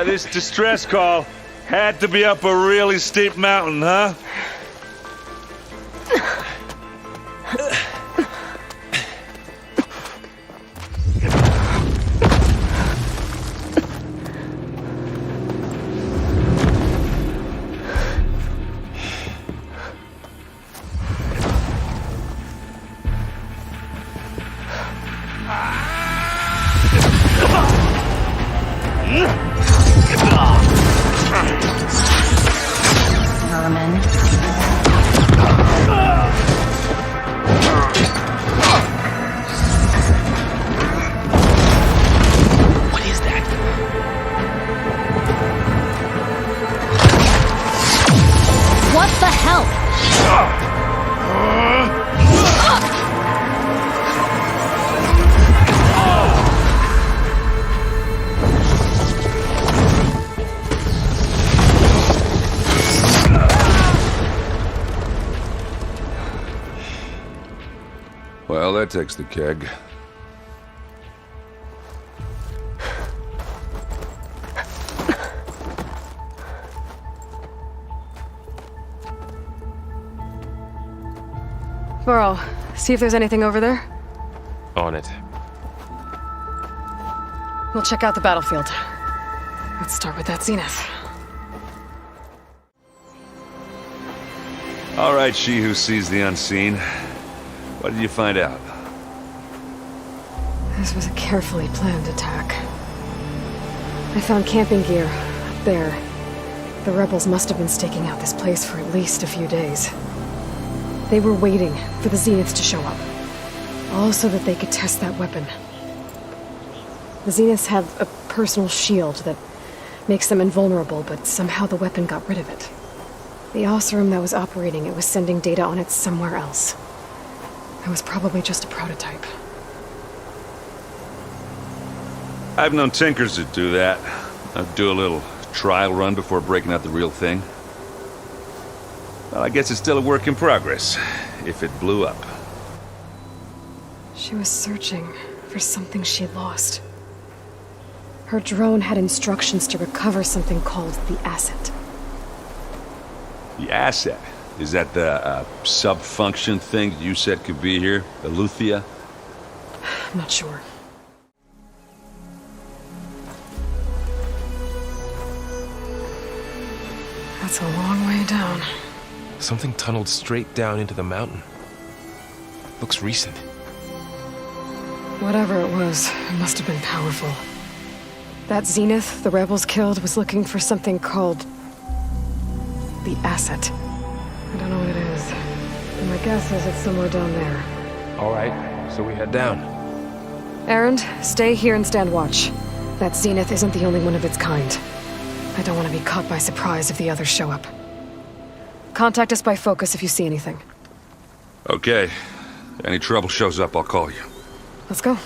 This distress call had to be up a really steep mountain, huh? Vermin. What is that? What the hell? Well, that takes the keg. Burrow, see if there's anything over there. On it. We'll check out the battlefield. Let's start with that Zenith. All right, she who sees the unseen. What did you find out? This was a carefully planned attack. I found camping gear up there. The rebels must have been staking out this place for at least a few days. They were waiting for the Zeniths to show up. All so that they could test that weapon. The Zeniths have a personal shield that makes them invulnerable, but somehow the weapon got rid of it. The Oseram that was operating it was sending data on it somewhere else. It was probably just a prototype. I've known tinkers that do that. I'd do a little trial run before breaking out the real thing. Well, I guess it's still a work in progress, if it blew up. She was searching for something she'd lost. Her drone had instructions to recover something called the Asset. The asset? Is that the sub-function thing you said could be here? The Luthia? I'm not sure. That's a long way down. Something tunneled straight down into the mountain. Looks recent. Whatever it was, it must have been powerful. That Zenith the rebels killed was looking for something called the Asset. I don't know what it is. But my guess is it's somewhere down there. All right, so we head down. Erend, stay here and stand watch. That Zenith isn't the only one of its kind. I don't want to be caught by surprise if the others show up. Contact us by focus if you see anything. Okay. Any trouble shows up, I'll call you. Let's go.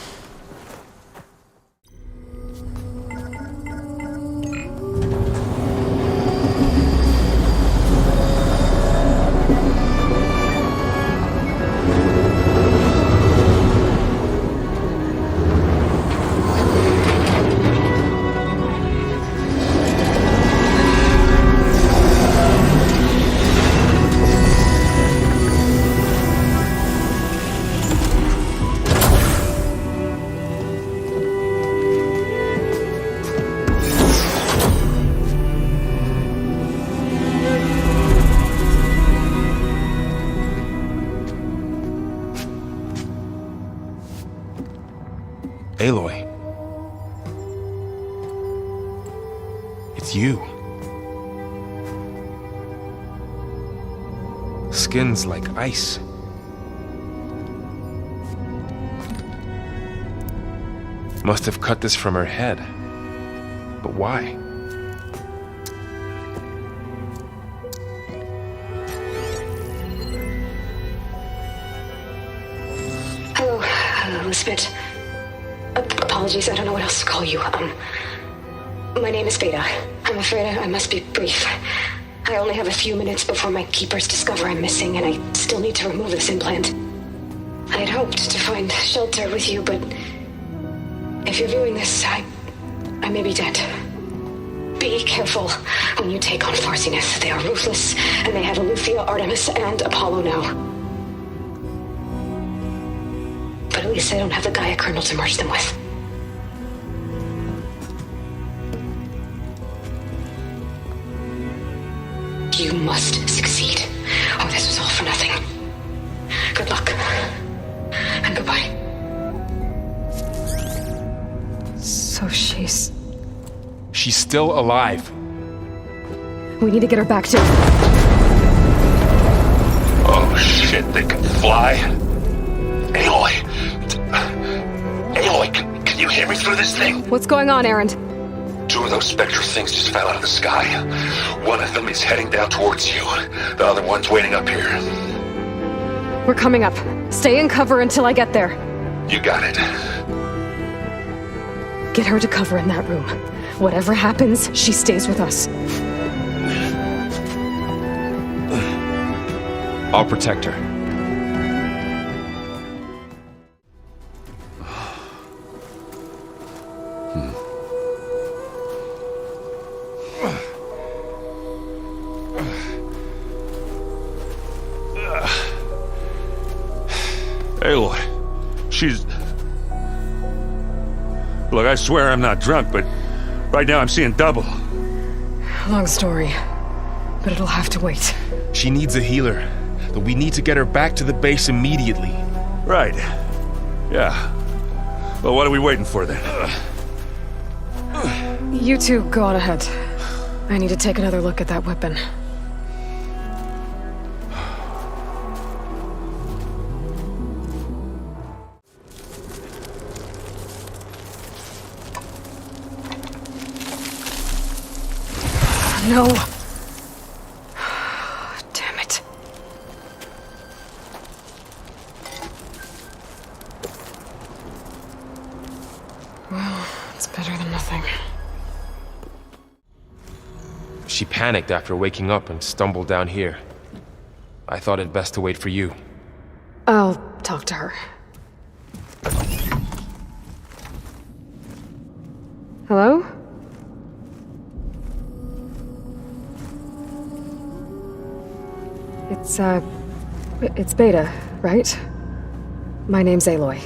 Aloy. It's you. Skin's like ice. Must have cut this from her head. But why? Hello, Lisbeth. Apologies, I don't know what else to call you. My name is Beta. I'm afraid I must be brief. I only have a few minutes before my keepers discover I'm missing, and I still need to remove this implant. I had hoped to find shelter with you, but If you're viewing this, I may be dead. Be careful when you take on Far Zenith. They are ruthless, and they have Aletheia, Artemis, and Apollo now. But at least they don't have the Gaia kernel to merge them with. You must succeed, or this was all for nothing. Good luck. And goodbye. So she's... She's still alive. We need to get her back to... Oh shit, they can fly? Aloy! Aloy, can you hear me through this thing? What's going on, Erend? 2 of those spectral things just fell out of the sky. One of them is heading down towards you. The other one's waiting up here. We're coming up. Stay in cover until I get there. You got it. Get her to cover in that room. Whatever happens, she stays with us. I'll protect her. Aloy, she's... Look, I swear I'm not drunk, but right now I'm seeing double. Long story, but it'll have to wait. She needs a healer, but we need to get her back to the base immediately. Right. Yeah. Well, what are we waiting for then? You two go on ahead. I need to take another look at that weapon. No. Damn it. Well, it's better than nothing. She panicked after waking up and stumbled down here. I thought it best to wait for you. I'll talk to her. Hello? It's Beta, right? My name's Aloy.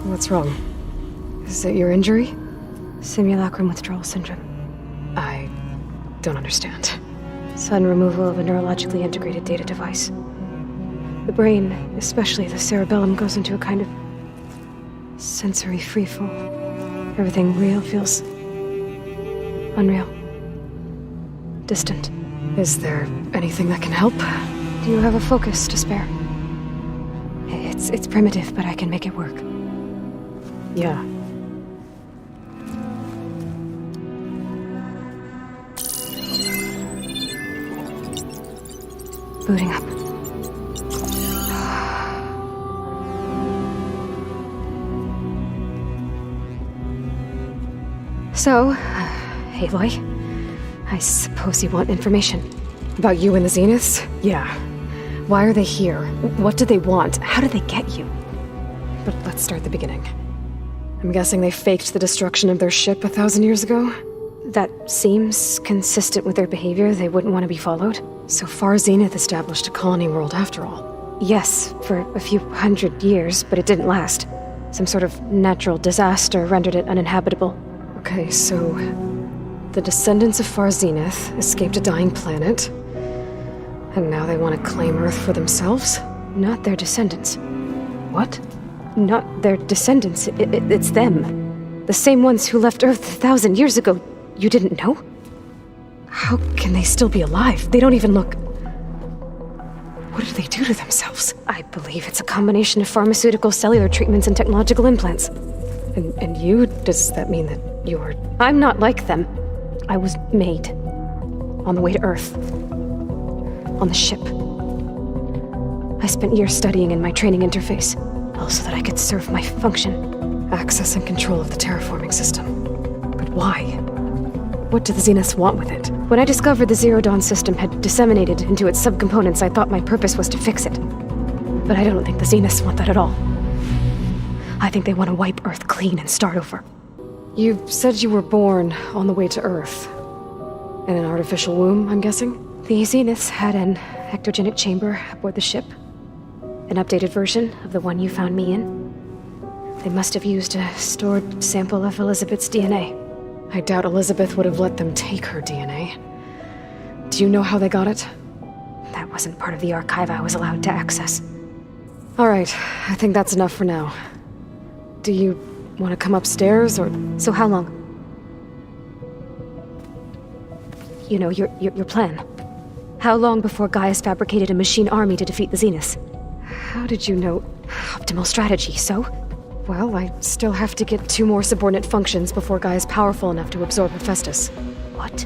What's wrong? Is it your injury? Simulacrum withdrawal syndrome. I don't understand. Sudden removal of a neurologically integrated data device. The brain, especially the cerebellum, goes into a kind of sensory freefall. Everything real feels unreal. Distant. Is there anything that can help? Do you have a focus to spare? It's primitive, but I can make it work. Yeah. Booting up. So, Aloy, I suppose you want information. About you and the Zeniths? Yeah. Why are they here? What do they want? How did they get you? But let's start the beginning. I'm guessing they faked the destruction of their ship 1,000 years ago? That seems consistent with their behavior. They wouldn't want to be followed. So Far Zenith established a colony world after all. Yes, for a few hundred years, but it didn't last. Some sort of natural disaster rendered it uninhabitable. Okay, so the descendants of Far Zenith escaped a dying planet, and now they want to claim Earth for themselves? Not their descendants. What? Not their descendants. It's them. The same ones who left Earth 1,000 years ago. You didn't know? How can they still be alive? They don't even look... What did they do to themselves? I believe it's a combination of pharmaceutical, cellular treatments, and technological implants. And you? Does that mean that you're... I'm not like them. I was made. On the way to Earth. On the ship. I spent years studying in my training interface, all so that I could serve my function. Access and control of the terraforming system. But why? What do the Zeniths want with it? When I discovered the Zero Dawn system had disseminated into its subcomponents, I thought my purpose was to fix it. But I don't think the Zeniths want that at all. I think they want to wipe Earth clean and start over. You said you were born on the way to Earth. In an artificial womb, I'm guessing? The Zeniths had an ectogenic chamber aboard the ship. An updated version of the one you found me in. They must have used a stored sample of Elizabeth's DNA. I doubt Elizabeth would have let them take her DNA. Do you know how they got it? That wasn't part of the archive I was allowed to access. All right, I think that's enough for now. Do you want to come upstairs, or... So how long? You know, your plan. How long before Gaius fabricated a machine army to defeat the Zeniths? How did you know? Optimal strategy, so? Well, I still have to get 2 more subordinate functions before Gaia's powerful enough to absorb Hephaestus. What?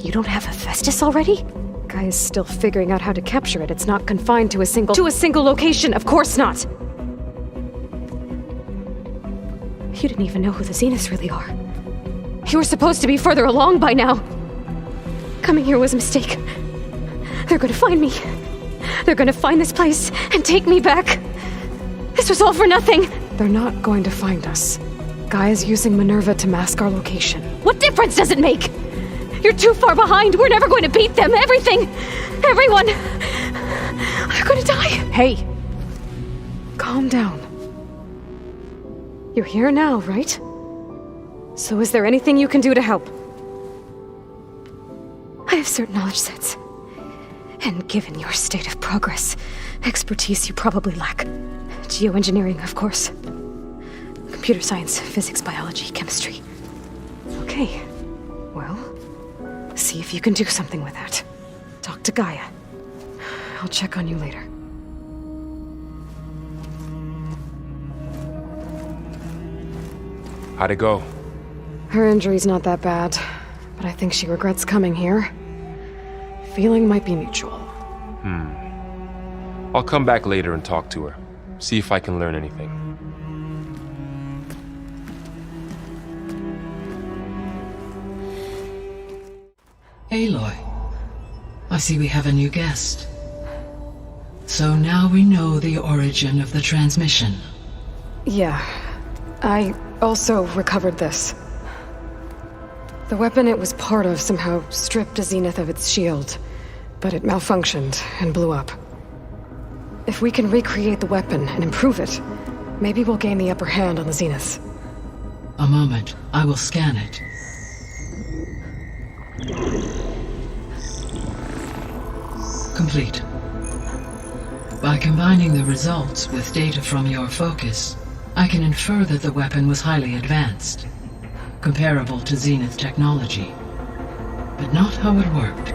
You don't have Hephaestus already? Gaia's still figuring out how to capture it. It's not confined to a single... To a single location, of course not! You didn't even know who the Zeniths really are. You were supposed to be further along by now. Coming here was a mistake. They're gonna find me. They're gonna find this place and take me back. This was all for nothing. They're not going to find us. Gaia's using Minerva to mask our location. What difference does it make? You're too far behind. We're never going to beat them. Everything. Everyone. They're gonna die. Hey. Calm down. You're here now, right? So is there anything you can do to help? I have certain knowledge sets. And given your state of progress, expertise you probably lack. Geoengineering, of course. Computer science, physics, biology, chemistry. Okay. Well, see if you can do something with that. Talk to Gaia. I'll check on you later. How'd it go? Her injury's not that bad, but I think she regrets coming here. Feeling might be mutual. I'll come back later and talk to her. See if I can learn anything. Aloy, I see we have a new guest. So now we know the origin of the transmission. Yeah. I also recovered this. The weapon it was part of somehow stripped a Zenith of its shield, but it malfunctioned and blew up. If we can recreate the weapon and improve it, maybe we'll gain the upper hand on the Zeniths. A moment, I will scan it. Complete. By combining the results with data from your focus, I can infer that the weapon was highly advanced, comparable to Zenith technology. But not how it worked.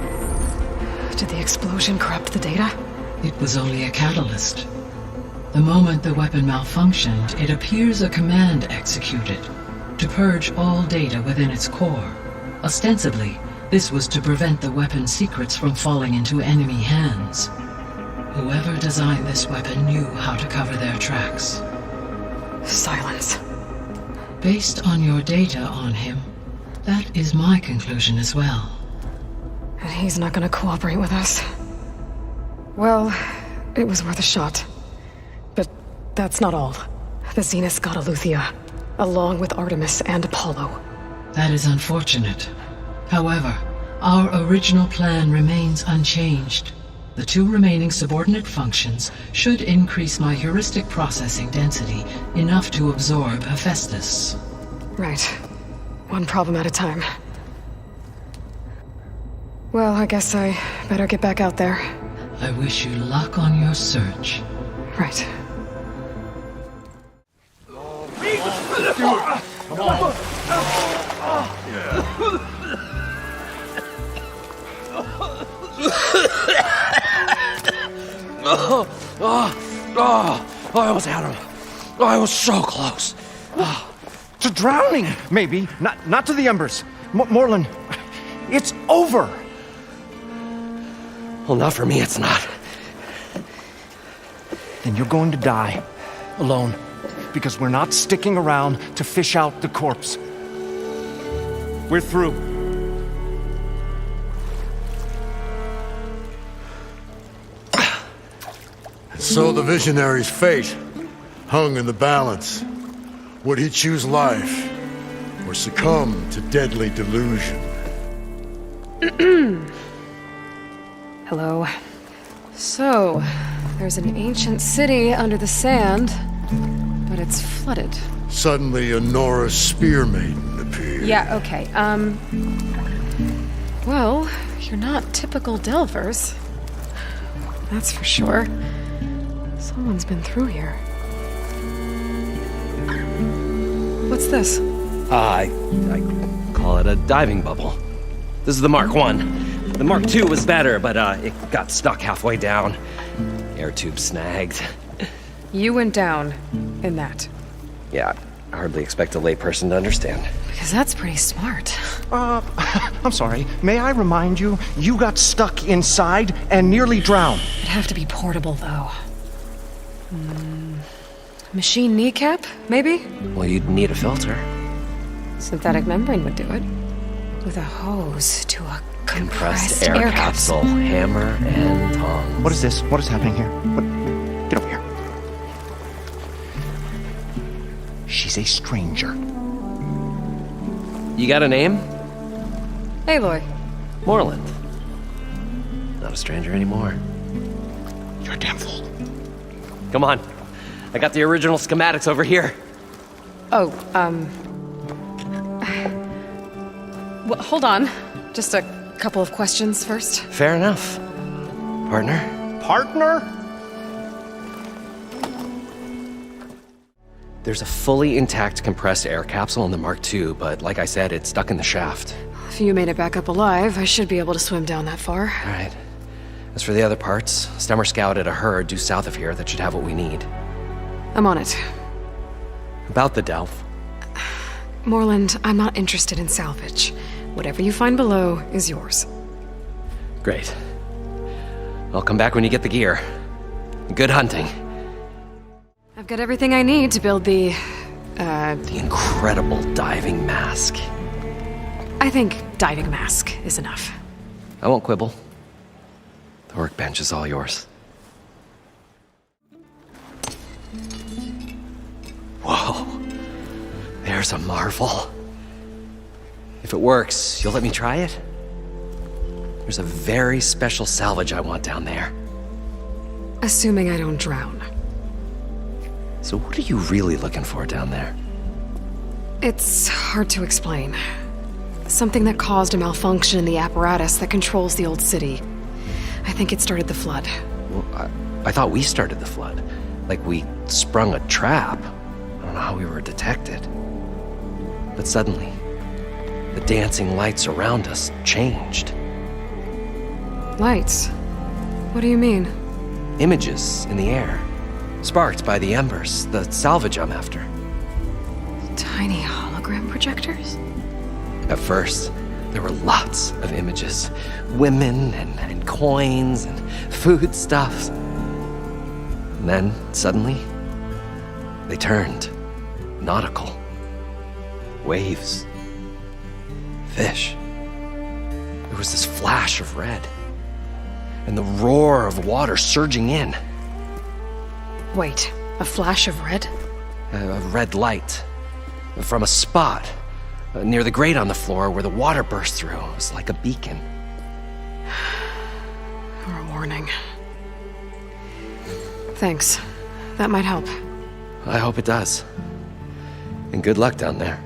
Did the explosion corrupt the data? It was only a catalyst. The moment the weapon malfunctioned, it appears a command executed to purge all data within its core. Ostensibly, this was to prevent the weapon's secrets from falling into enemy hands. Whoever designed this weapon knew how to cover their tracks. Silence. Based on your data on him, that is my conclusion as well. And he's not gonna cooperate with us. Well, it was worth a shot. But that's not all. The Zeniths got Eleuthia, along with Artemis and Apollo. That is unfortunate. However, our original plan remains unchanged. The 2 remaining subordinate functions should increase my heuristic processing density enough to absorb Hephaestus. Right. One problem at a time. Well, I guess I better get back out there. I wish you luck on your search. Right. I almost had him. I was so close. To drowning, maybe. Not to the embers. Morlun, it's over. Well, not for me, it's not. Then you're going to die. Alone. Because we're not sticking around to fish out the corpse. We're through. So the Visionary's fate hung in the balance. Would he choose life or succumb to deadly delusion? Hello. So, there's an ancient city under the sand, but it's flooded. Suddenly, a Nora spear maiden appeared. Yeah, okay. Well, you're not typical Delvers. That's for sure. Someone's been through here. What's this? I call it a diving bubble. This is the Mark 1. The Mark 2 was better, but it got stuck halfway down. Air tube snagged. You went down in that. Yeah, I hardly expect a layperson to understand. Because that's pretty smart. I'm sorry. May I remind you, you got stuck inside and nearly drowned. It'd have to be portable, though. Machine kneecap, maybe? Well, you'd need a filter. Synthetic membrane would do it. With a hose to a compressed air capsule. Hammer and tongs. What is this? What is happening here? What? Get over here. She's a stranger. You got a name? Aloy. Moreland. Not a stranger anymore. You're a damn fool. Come on. I got the original schematics over here. Oh, well, hold on. Just a couple of questions first. Fair enough. Partner? Partner? There's a fully intact compressed air capsule in the Mark II, but like I said, it's stuck in the shaft. If you made it back up alive, I should be able to swim down that far. All right. As for the other parts, Stemmer scouted a herd due south of here that should have what we need. I'm on it. About the Delph. Moreland, I'm not interested in salvage. Whatever you find below is yours. Great. I'll come back when you get the gear. Good hunting. I've got everything I need to build the incredible diving mask. I think diving mask is enough. I won't quibble. The workbench is all yours. Whoa. There's a marvel. If it works, you'll let me try it? There's a very special salvage I want down there. Assuming I don't drown. So what are you really looking for down there? It's hard to explain. Something that caused a malfunction in the apparatus that controls the old city. I think it started the flood. Well, I thought we started the flood. Like we sprung a trap. I don't know how we were detected. But suddenly, the dancing lights around us changed. Lights? What do you mean? Images in the air. Sparked by the embers, the salvage I'm after. Tiny hologram projectors? At first, there were lots of images. Women and coins and foodstuffs. And then, suddenly, they turned nautical. Waves. Fish. There was this flash of red. And the roar of water surging in. Wait, a flash of red? A red light. From a spot near the grate on the floor where the water burst through. It was like a beacon. Or a warning. Thanks. That might help. I hope it does. And good luck down there.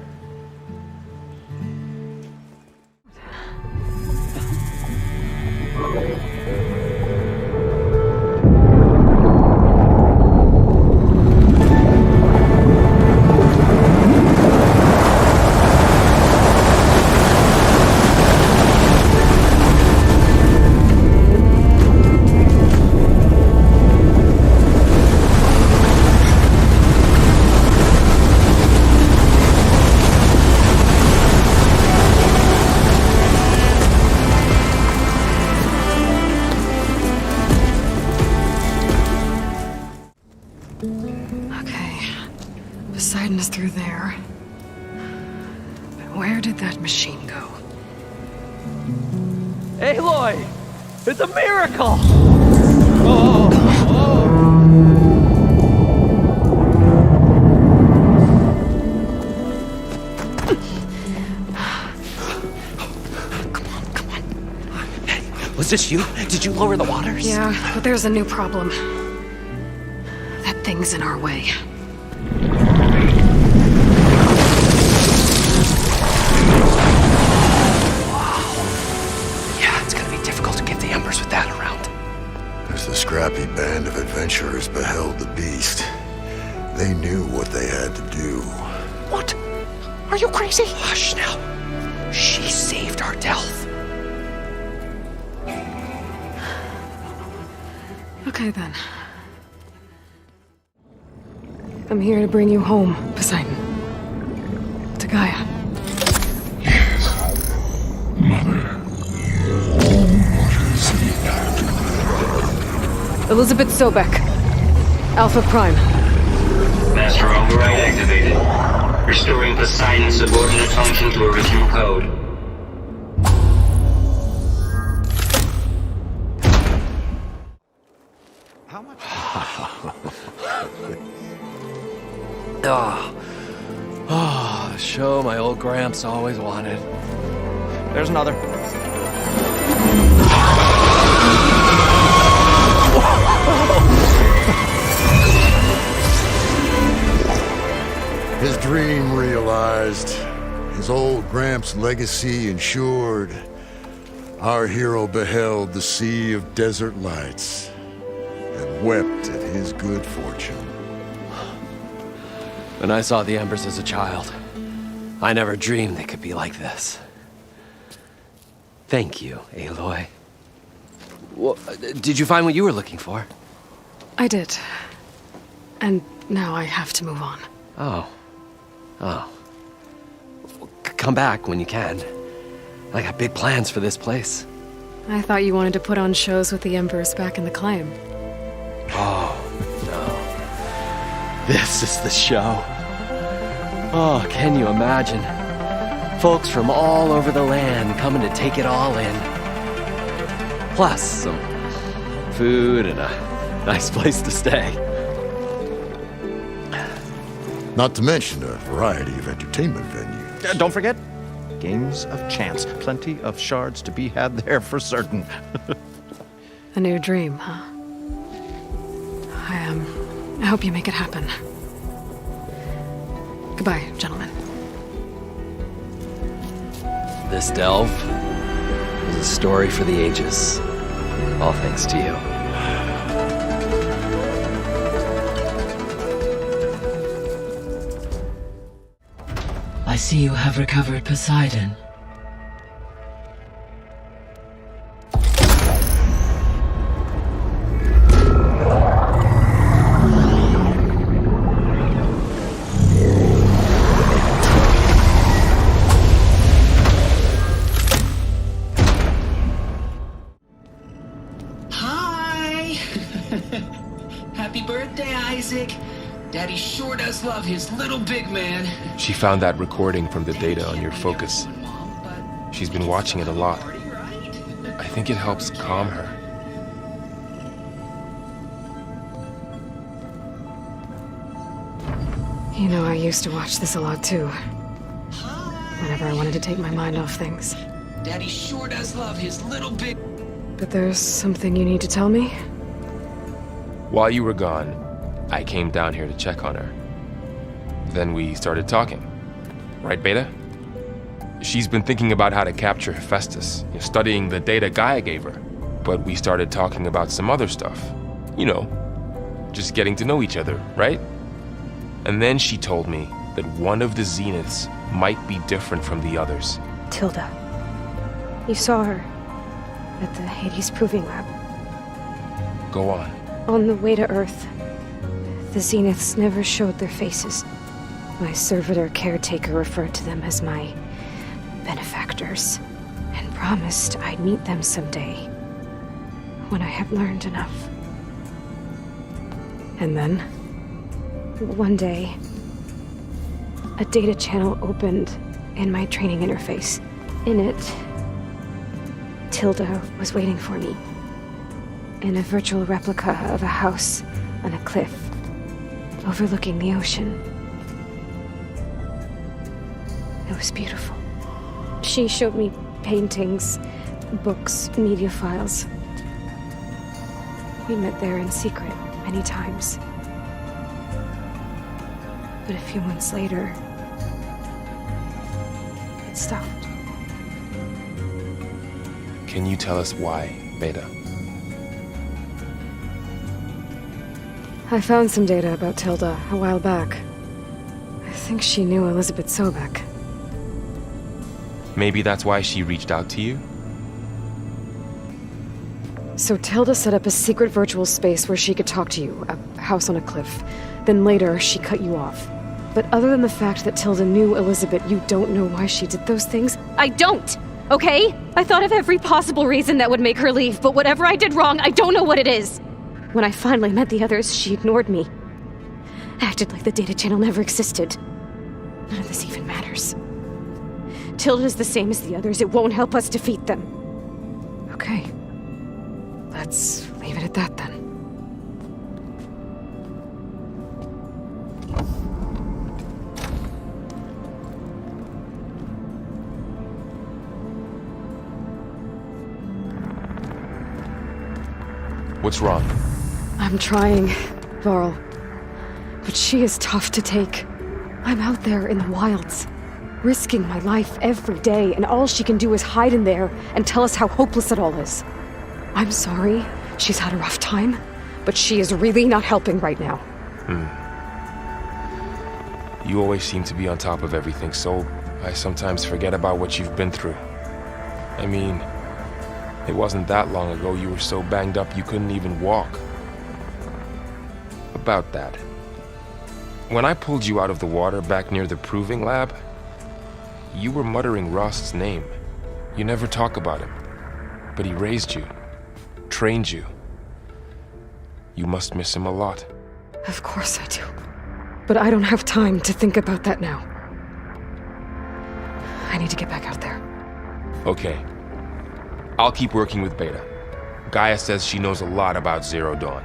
Poseidon is through there. But where did that machine go? Aloy! It's a miracle! this you? Did you lower the waters? Yeah, but there's a new problem. That thing's in our way. Yeah, it's gonna be difficult to get the embers with that around. As the scrappy band of adventurers beheld the beast, they knew what they had to do. What? Are you crazy? Hush now. She saved our Delph. Okay then. I'm here to bring you home, Poseidon. To Gaia. Elizabeth Sobek. Alpha Prime. Master override activated. Restoring Poseidon's subordinate function to original code. How much? The show my old Gramps always wanted. There's another. His dream realized, his old Gramps' legacy ensured, our hero beheld the sea of desert lights and wept at his good fortune. When I saw the embers as a child, I never dreamed they could be like this. Thank you, Aloy. Well, did you find what you were looking for? I did. And now I have to move on. Oh. Come back when you can. I got big plans for this place. I thought you wanted to put on shows with the Embers back in the Claim. Oh, no. This is the show. Oh, can you imagine? Folks from all over the land coming to take it all in. Plus some food and a nice place to stay. Not to mention a variety of entertainment venues. Don't forget, games of chance. Plenty of shards to be had there for certain. A new dream, huh? I hope you make it happen. Goodbye, gentlemen. This delve is a story for the ages. All thanks to you. I see you have recovered Poseidon. Hi! Happy birthday, Isaac. Daddy sure does love his little big man. She found that recording from the data on your focus. She's been watching it a lot. I think it helps calm her. You know, I used to watch this a lot too. Whenever I wanted to take my mind off things. Daddy sure does love his little big... But there's something you need to tell me? While you were gone, I came down here to check on her. Then we started talking. Right, Beta? She's been thinking about how to capture Hephaestus, studying the data Gaia gave her. But we started talking about some other stuff. You know, just getting to know each other, right? And then she told me that one of the Zeniths might be different from the others. Tilda. You saw her at the Hades Proving Lab. Go on. On the way to Earth, the Zeniths never showed their faces. My servitor caretaker referred to them as my benefactors, and promised I'd meet them someday, when I had learned enough. And then, one day, a data channel opened in my training interface. In it, Tilda was waiting for me, in a virtual replica of a house on a cliff, overlooking the ocean. It was beautiful. She showed me paintings books, media files. We met there in secret many times. But a few months later, it stopped. Can you tell us why, Beta? I found some data about Tilda a while back. I think she knew Elizabeth Sobek. Maybe that's why she reached out to you? So Tilda set up a secret virtual space where she could talk to you, a house on a cliff. Then later, she cut you off. But other than the fact that Tilda knew Elizabeth, you don't know why she did those things? I don't! Okay? I thought of every possible reason that would make her leave, but whatever I did wrong, I don't know what it is. When I finally met the others, she ignored me. Acted like the data channel never existed. None of this even matters. Tilda's the same as the others. It won't help us defeat them. Okay. Let's leave it at that then. What's wrong? I'm trying, Varl. But she is tough to take. I'm out there in the wilds, risking my life every day, and all she can do is hide in there and tell us how hopeless it all is. I'm sorry, she's had a rough time, but she is really not helping right now. You always seem to be on top of everything, so I sometimes forget about what you've been through. I mean, it wasn't that long ago you were so banged up you couldn't even walk. About that. When I pulled you out of the water back near the proving lab, you were muttering Rost's name. You never talk about him. But he raised you, trained you. You must miss him a lot. Of course I do. But I don't have time to think about that now. I need to get back out there. Okay. I'll keep working with Beta. Gaia says she knows a lot about Zero Dawn.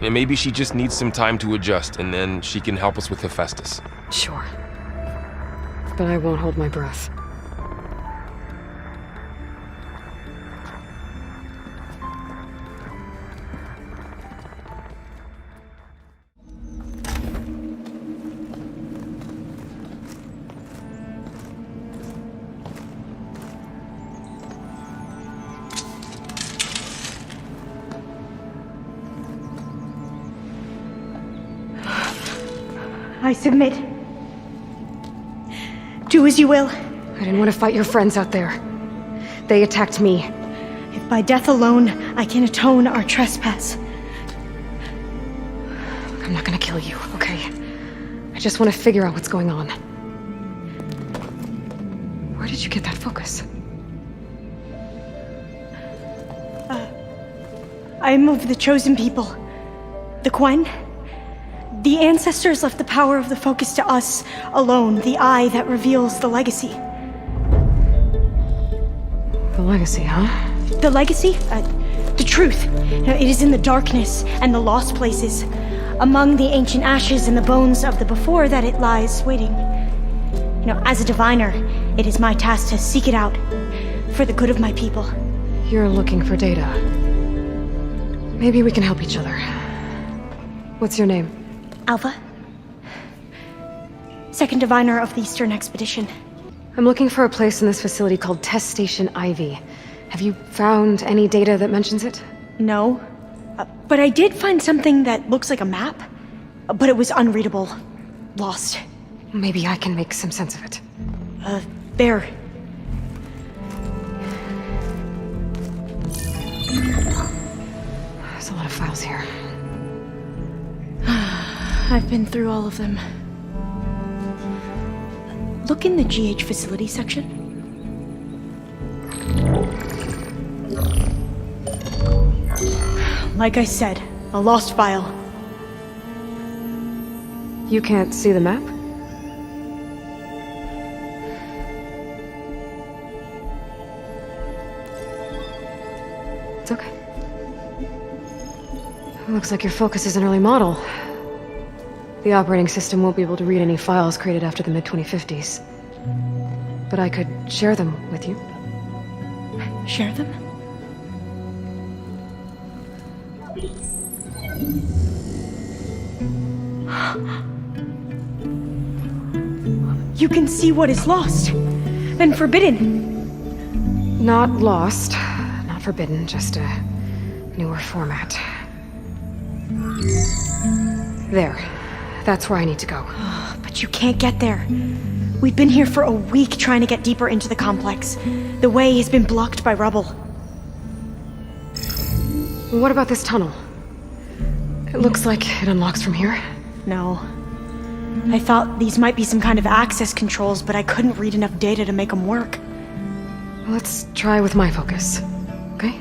And maybe she just needs some time to adjust, and then she can help us with Hephaestus. Sure. But I won't hold my breath. I submit. Do as you will. I didn't want to fight your friends out there. They attacked me. If by death alone I can atone our trespass. I'm not gonna kill you, okay? I just want to figure out what's going on. Where did you get that focus? I'm of the chosen people. The Quen. The ancestors left the power of the focus to us alone, the eye that reveals the legacy. The legacy, huh? The legacy? The truth. It is in the darkness and the lost places, among the ancient ashes and the bones of the before that it lies waiting. As a diviner, it is my task to seek it out, for the good of my people. You're looking for data. Maybe we can help each other. What's your name? Alpha. Second diviner of the Eastern Expedition. I'm looking for a place in this facility called Test Station Ivy. Have you found any data that mentions it? No. But I did find something that looks like a map. But it was unreadable. Lost. Maybe I can make some sense of it. There. There's a lot of files here. I've been through all of them. Look in the GH facility section. Like I said, a lost file. You can't see the map? It's okay. It looks like your focus is an early model. The operating system won't be able to read any files created after the mid-2050s. But I could share them with you. Share them? You can see what is lost and forbidden. Not lost, not forbidden, just a newer format. There. That's where I need to go. But you can't get there. We've been here for a week trying to get deeper into the complex. The way has been blocked by rubble. What about this tunnel? It looks like it unlocks from here. No. I thought these might be some kind of access controls, but I couldn't read enough data to make them work. Let's try with my focus, okay?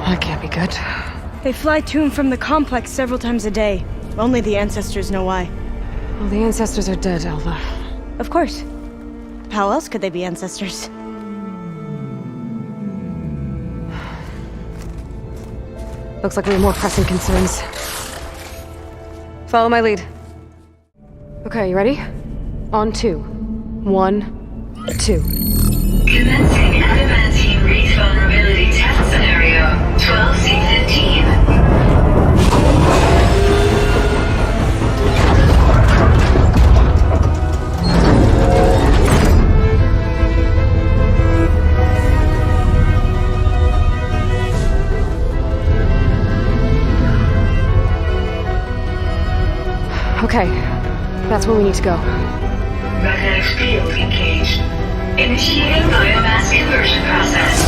That can't be good. They fly to and from the complex several times a day. Only the ancestors know why. Well, the ancestors are dead, Alva. Of course. How else could they be ancestors? Looks like we have more pressing concerns. Follow my lead. Okay, you ready? On 2. 1, 2. Commencing adamantine reef vulnerability test scenario 12C15. Okay, that's where we need to go. Magnetic field engaged. Initiating biomass conversion process.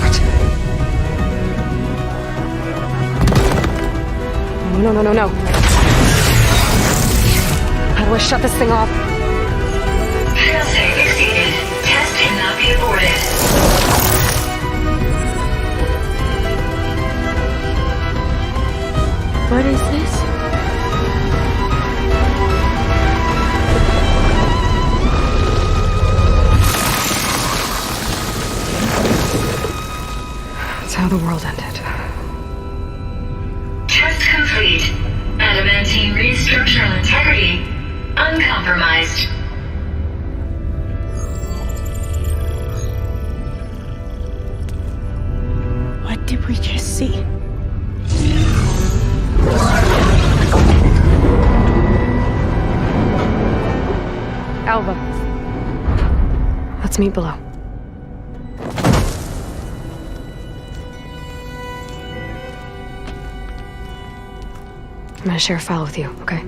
What? No. How do I shut this thing off? Failsafe exceeded. Test cannot be aborted. What is this? That's how the world ended. Test complete. Adamantine reef structural integrity uncompromised. What did we just see? Alva. Let's meet below. I'm gonna share a file with you, okay?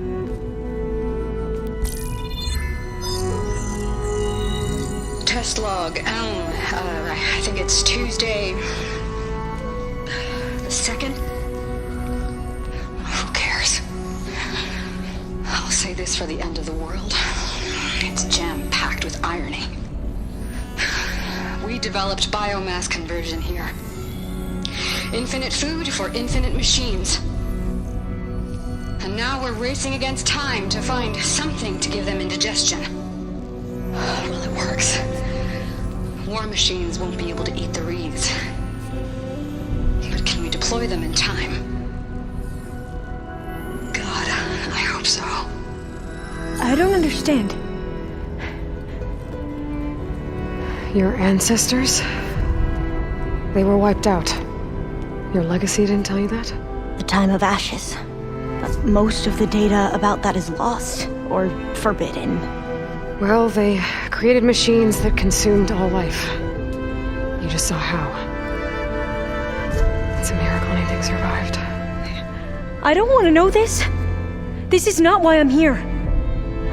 Test log, I think it's Tuesday the 2nd? Who cares? I'll say this for the end of the world. It's jam-packed with irony. We developed biomass conversion here. Infinite food for infinite machines. And now we're racing against time to find something to give them indigestion. Well, it works. War machines won't be able to eat the reeds. But can we deploy them in time? God, I hope so. I don't understand. Your ancestors? They were wiped out. Your legacy didn't tell you that? The time of ashes. But most of the data about that is lost, or forbidden. Well, they created machines that consumed all life. You just saw how. It's a miracle anything survived. I don't want to know this. This is not why I'm here.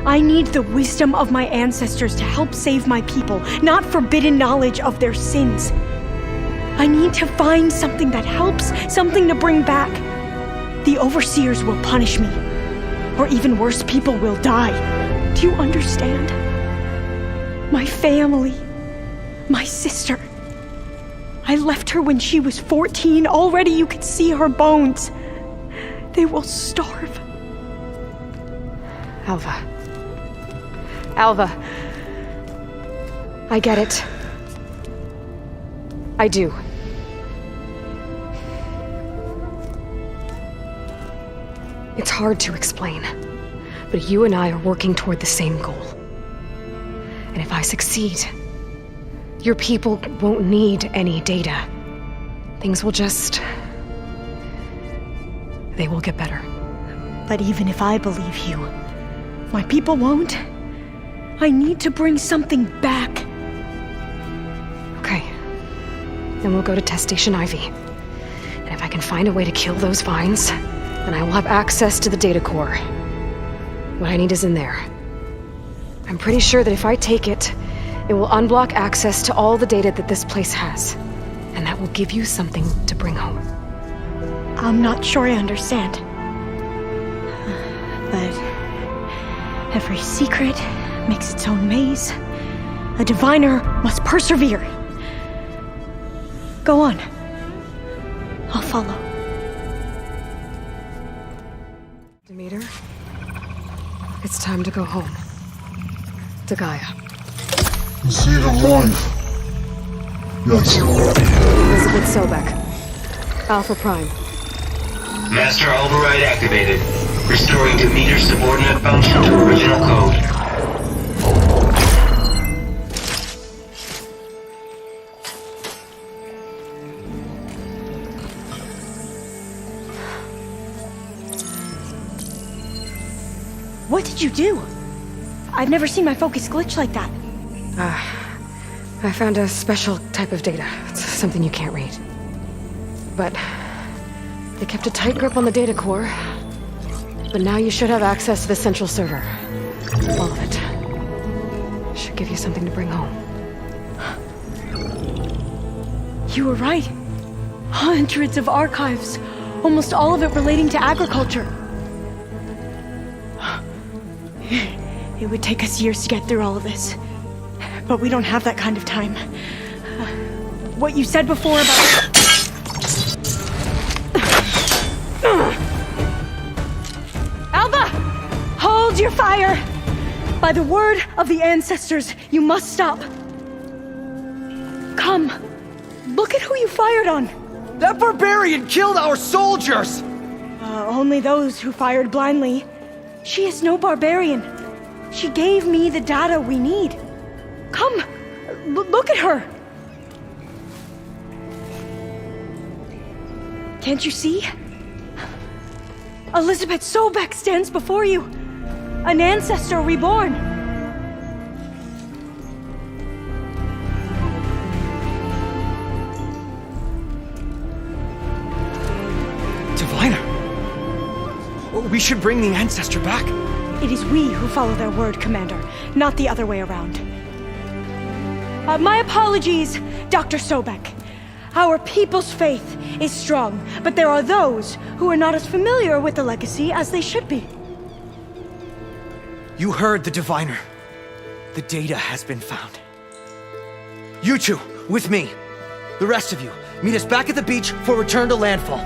I need the wisdom of my ancestors to help save my people, not forbidden knowledge of their sins. I need to find something that helps, something to bring back. The overseers will punish me. Or even worse, people will die. Do you understand? My family. My sister. I left her when she was 14. Already you could see her bones. They will starve. Alva. Alva. I get it. I do. It's hard to explain, but you and I are working toward the same goal. And if I succeed, your people won't need any data. Things will just... they will get better. But even if I believe you, my people won't. I need to bring something back. Okay. Then we'll go to Test Station Ivy. And if I can find a way to kill those vines, then I will have access to the data core. What I need is in there. I'm pretty sure that if I take it, it will unblock access to all the data that this place has. And that will give you something to bring home. I'm not sure I understand. But every secret makes its own maze. A diviner must persevere. Go on. I'll follow. Demeter, it's time to go home. To Gaia. See the life. Yes. Elizabeth Sobek. Alpha Prime. Master override activated. Restoring to meter subordinate function to original code. What did you do? I've never seen my focus glitch like that. I found a special type of data. It's something you can't read. But they kept a tight grip on the data core. But now you should have access to the central server. All of it. Should give you something to bring home. You were right. Hundreds of archives. Almost all of it relating to agriculture. It would take us years to get through all of this. But we don't have that kind of time. What you said before about... Alva! Hold your fire! By the word of the ancestors, you must stop. Come. Look at who you fired on. That barbarian killed our soldiers! Only those who fired blindly. She is no barbarian. She gave me the data we need. Come, look at her. Can't you see? Elizabeth Sobek stands before you. An ancestor reborn. Diviner! We should bring the ancestor back. It is we who follow their word, Commander, not the other way around. My apologies, Dr. Sobek. Our people's faith is strong, but there are those who are not as familiar with the legacy as they should be. You heard the diviner. The data has been found. You two, with me. The rest of you, meet us back at the beach for return to landfall.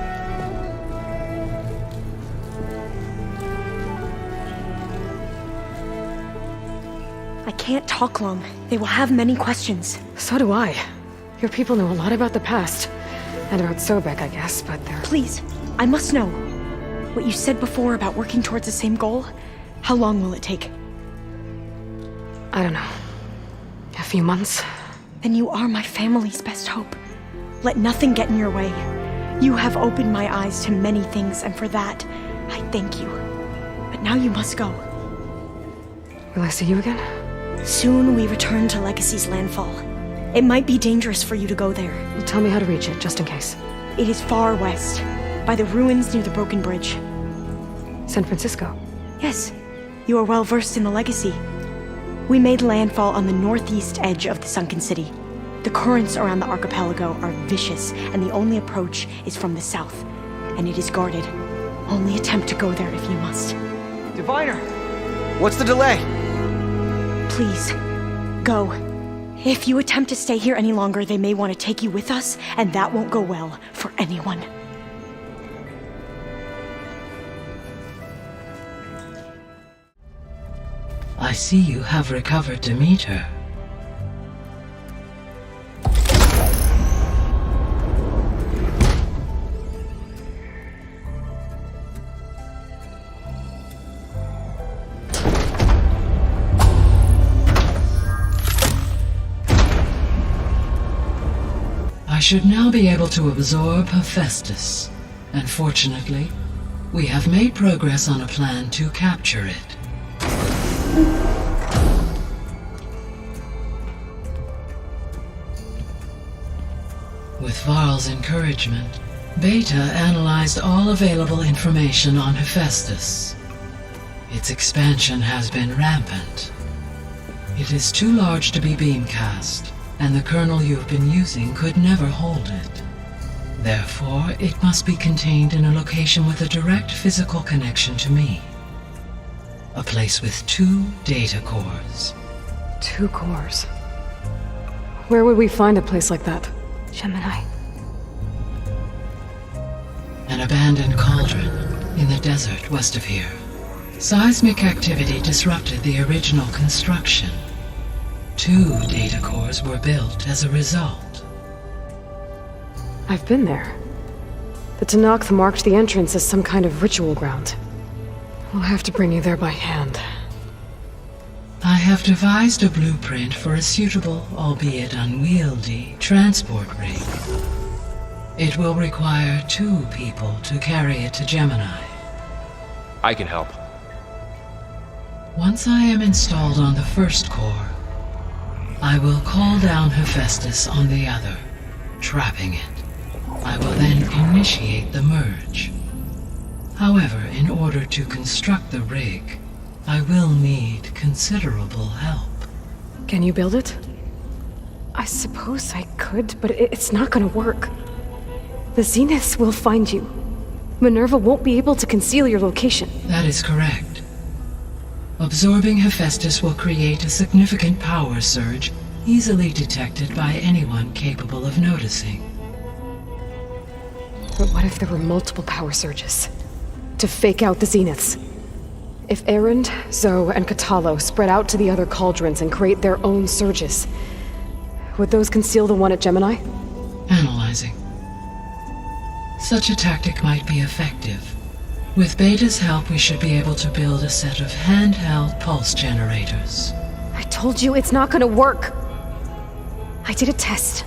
I can't talk long. They will have many questions. So do I. Your people know a lot about the past. And about Sobek, I guess, but they're... Please, I must know. What you said before about working towards the same goal, how long will it take? I don't know. A few months? Then you are my family's best hope. Let nothing get in your way. You have opened my eyes to many things, and for that, I thank you. But now you must go. Will I see you again? Soon we return to Legacy's landfall. It might be dangerous for you to go there. Well, tell me how to reach it, just in case. It is far west, by the ruins near the broken bridge. San Francisco? Yes, you are well versed in the Legacy. We made landfall on the northeast edge of the sunken city. The currents around the archipelago are vicious, and the only approach is from the south, and it is guarded. Only attempt to go there if you must. Diviner! What's the delay? Please, go. If you attempt to stay here any longer, they may want to take you with us, and that won't go well for anyone. I see you have recovered Demeter. I should now be able to absorb Hephaestus, and fortunately, we have made progress on a plan to capture it. With Varl's encouragement, Beta analyzed all available information on Hephaestus. Its expansion has been rampant. It is too large to be beamcast, and the kernel you've been using could never hold it. Therefore, it must be contained in a location with a direct physical connection to me. A place with 2 data cores. 2 cores. Where would we find a place like that? Gemini. An abandoned cauldron in the desert west of here. Seismic activity disrupted the original construction. 2 data cores were built as a result. I've been there. The Tenakth marked the entrance as some kind of ritual ground. We'll have to bring you there by hand. I have devised a blueprint for a suitable, albeit unwieldy, transport rig. It will require 2 people to carry it to Gemini. I can help. Once I am installed on the first core, I will call down Hephaestus on the other, trapping it. I will then initiate the merge. However, in order to construct the rig, I will need considerable help. Can you build it? I suppose I could, but it's not gonna work. The Zeniths will find you. Minerva won't be able to conceal your location. That is correct. Absorbing Hephaestus will create a significant power surge, easily detected by anyone capable of noticing. But what if there were multiple power surges? To fake out the Zeniths? If Erend, Zoe, and Katalo spread out to the other cauldrons and create their own surges, would those conceal the one at Gemini? Analyzing. Such a tactic might be effective. With Beta's help, we should be able to build a set of handheld pulse generators. I told you it's not gonna work. I did a test.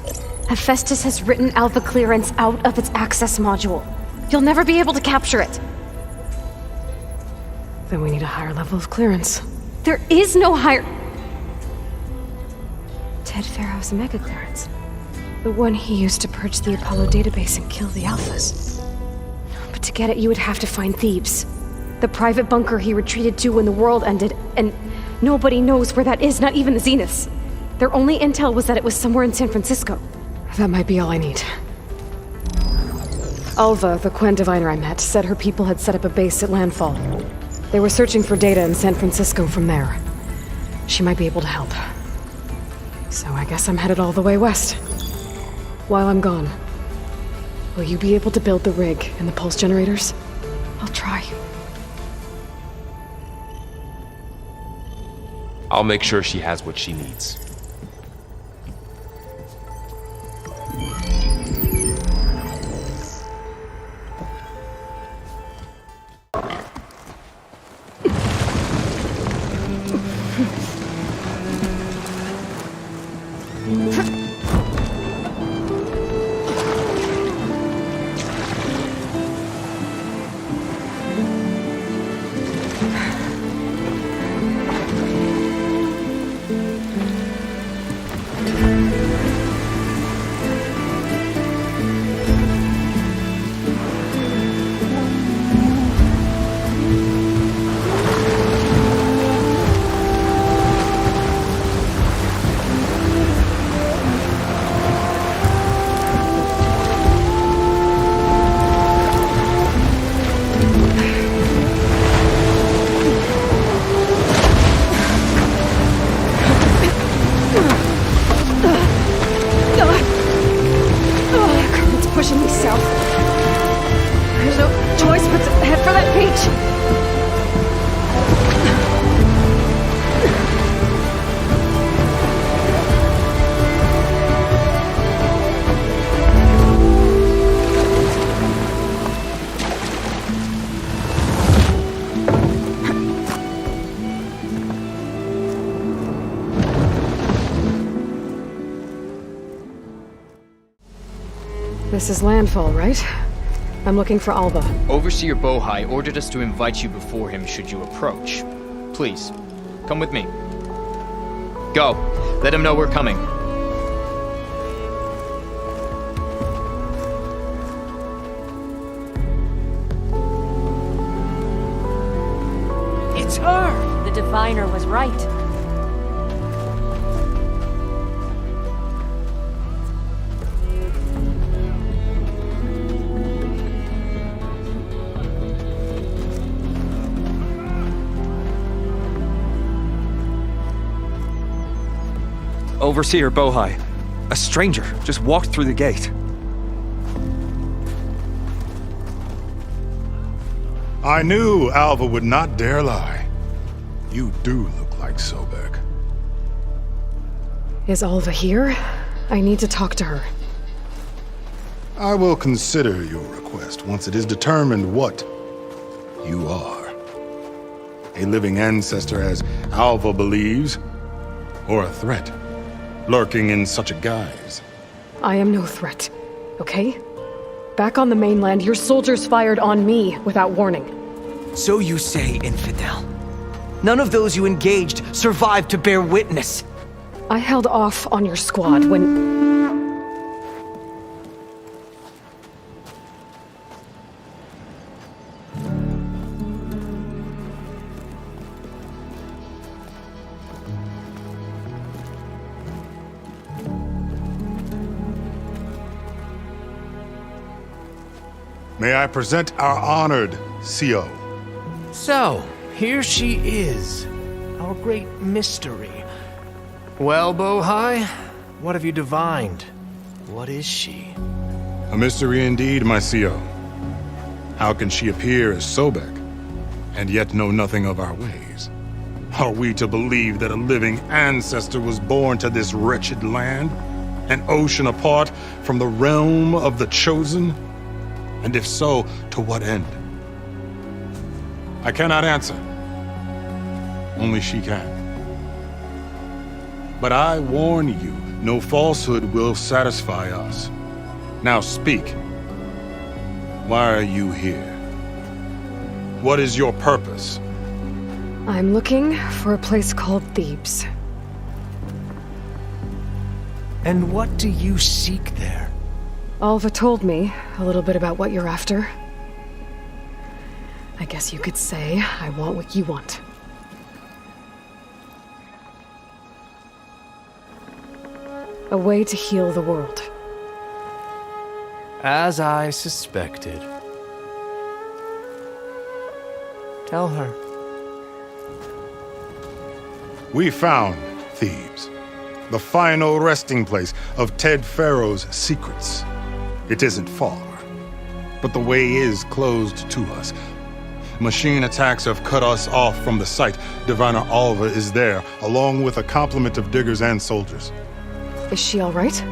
Hephaestus has written Alpha clearance out of its access module. You'll never be able to capture it. Then we need a higher level of clearance. There is no higher... Ted Farrow's mega clearance. The one he used to purge the Apollo database and kill the Alphas. But to get it, you would have to find Thebes. The private bunker he retreated to when the world ended, and nobody knows where that is, not even the Zeniths. Their only intel was that it was somewhere in San Francisco. That might be all I need. Alva, the Quen diviner I met, said her people had set up a base at Landfall. They were searching for data in San Francisco from there. She might be able to help. So I guess I'm headed all the way west. While I'm gone, will you be able to build the rig and the pulse generators? I'll try. I'll make sure she has what she needs. This is Landfall, right? I'm looking for Alva. Overseer Bohai ordered us to invite you before him should you approach. Please, come with me. Go. Let him know we're coming. It's her! The diviner was right. Overseer Bohai. A stranger just walked through the gate. I knew Alva would not dare lie. You do look like Sobek. Is Alva here? I need to talk to her. I will consider your request once it is determined what you are. A living ancestor, as Alva believes, or a threat, lurking in such a guise. I am no threat, okay? Back on the mainland, your soldiers fired on me without warning. So you say, infidel. None of those you engaged survived to bear witness. I held off on your squad when... May I present our honored CO. So, here she is, our great mystery. Well, Bohai, what have you divined? What is she? A mystery indeed, my CO. How can she appear as Sobek, and yet know nothing of our ways? Are we to believe that a living ancestor was born to this wretched land, an ocean apart from the realm of the Chosen? And if so, to what end? I cannot answer. Only she can. But I warn you, no falsehood will satisfy us. Now speak. Why are you here? What is your purpose? I'm looking for a place called Thebes. And what do you seek there? Alva told me a little bit about what you're after. I guess you could say I want what you want. A way to heal the world. As I suspected. Tell her. We found Thebes, the final resting place of Ted Pharaoh's secrets. It isn't far, but the way is closed to us. Machine attacks have cut us off from the site. Diviner Alva is there, along with a complement of diggers and soldiers. Is she all right?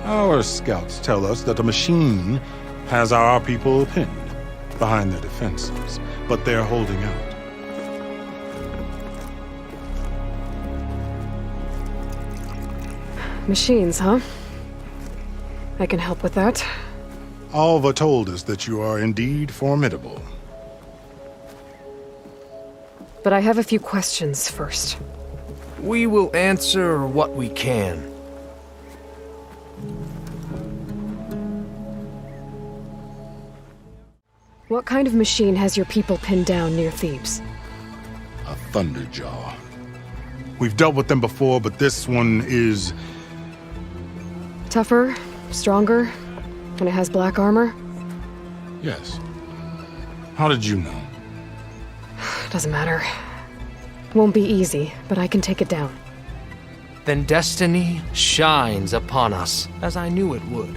Our scouts tell us that a machine has our people pinned behind their defenses, but they're holding out. Machines, huh? I can help with that. Alva told us that you are indeed formidable. But I have a few questions first. We will answer what we can. What kind of machine has your people pinned down near Thebes? A Thunderjaw. We've dealt with them before, but this one is... Tougher? Stronger? And it has black armor? Yes. How did you know? Doesn't matter. Won't be easy, but I can take it down. Then destiny shines upon us, as I knew it would.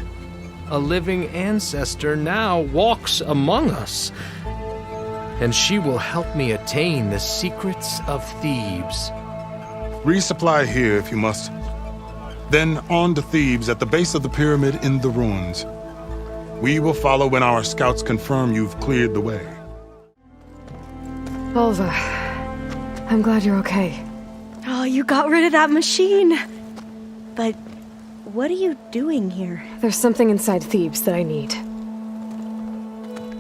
A living ancestor now walks among us, and she will help me attain the secrets of Thebes. Resupply here if you must. Then on to Thebes at the base of the pyramid in the ruins. We will follow when our scouts confirm you've cleared the way. Alva, I'm glad you're okay. Oh, you got rid of that machine. But What are you doing here? There's something inside Thebes that I need.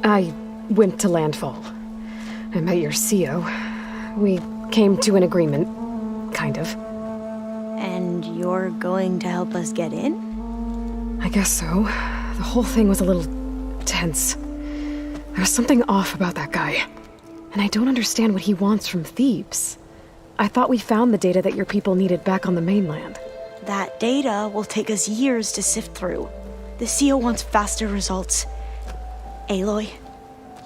I went to Landfall. I met your CO. We came to an agreement, kind of. And you're going to help us get in? I guess so. The whole thing was a little tense. There was something off about that guy. And I don't understand what he wants from Thebes. I thought we found the data that your people needed back on the mainland. That data will take us years to sift through. The CO wants faster results. Aloy,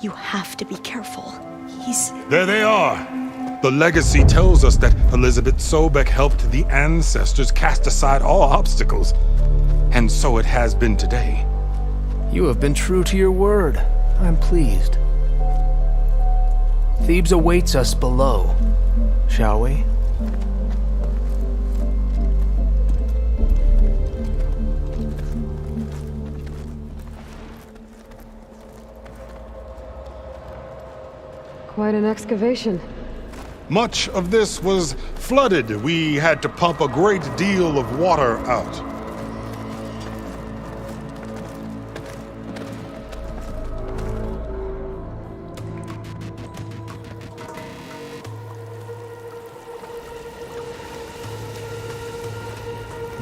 you have to be careful. There they are! The legacy tells us that Elizabeth Sobek helped the ancestors cast aside all obstacles. And so it has been today. You have been true to your word. I'm pleased. Thebes awaits us below. Shall we? Quite an excavation. Much of this was flooded. We had to pump a great deal of water out.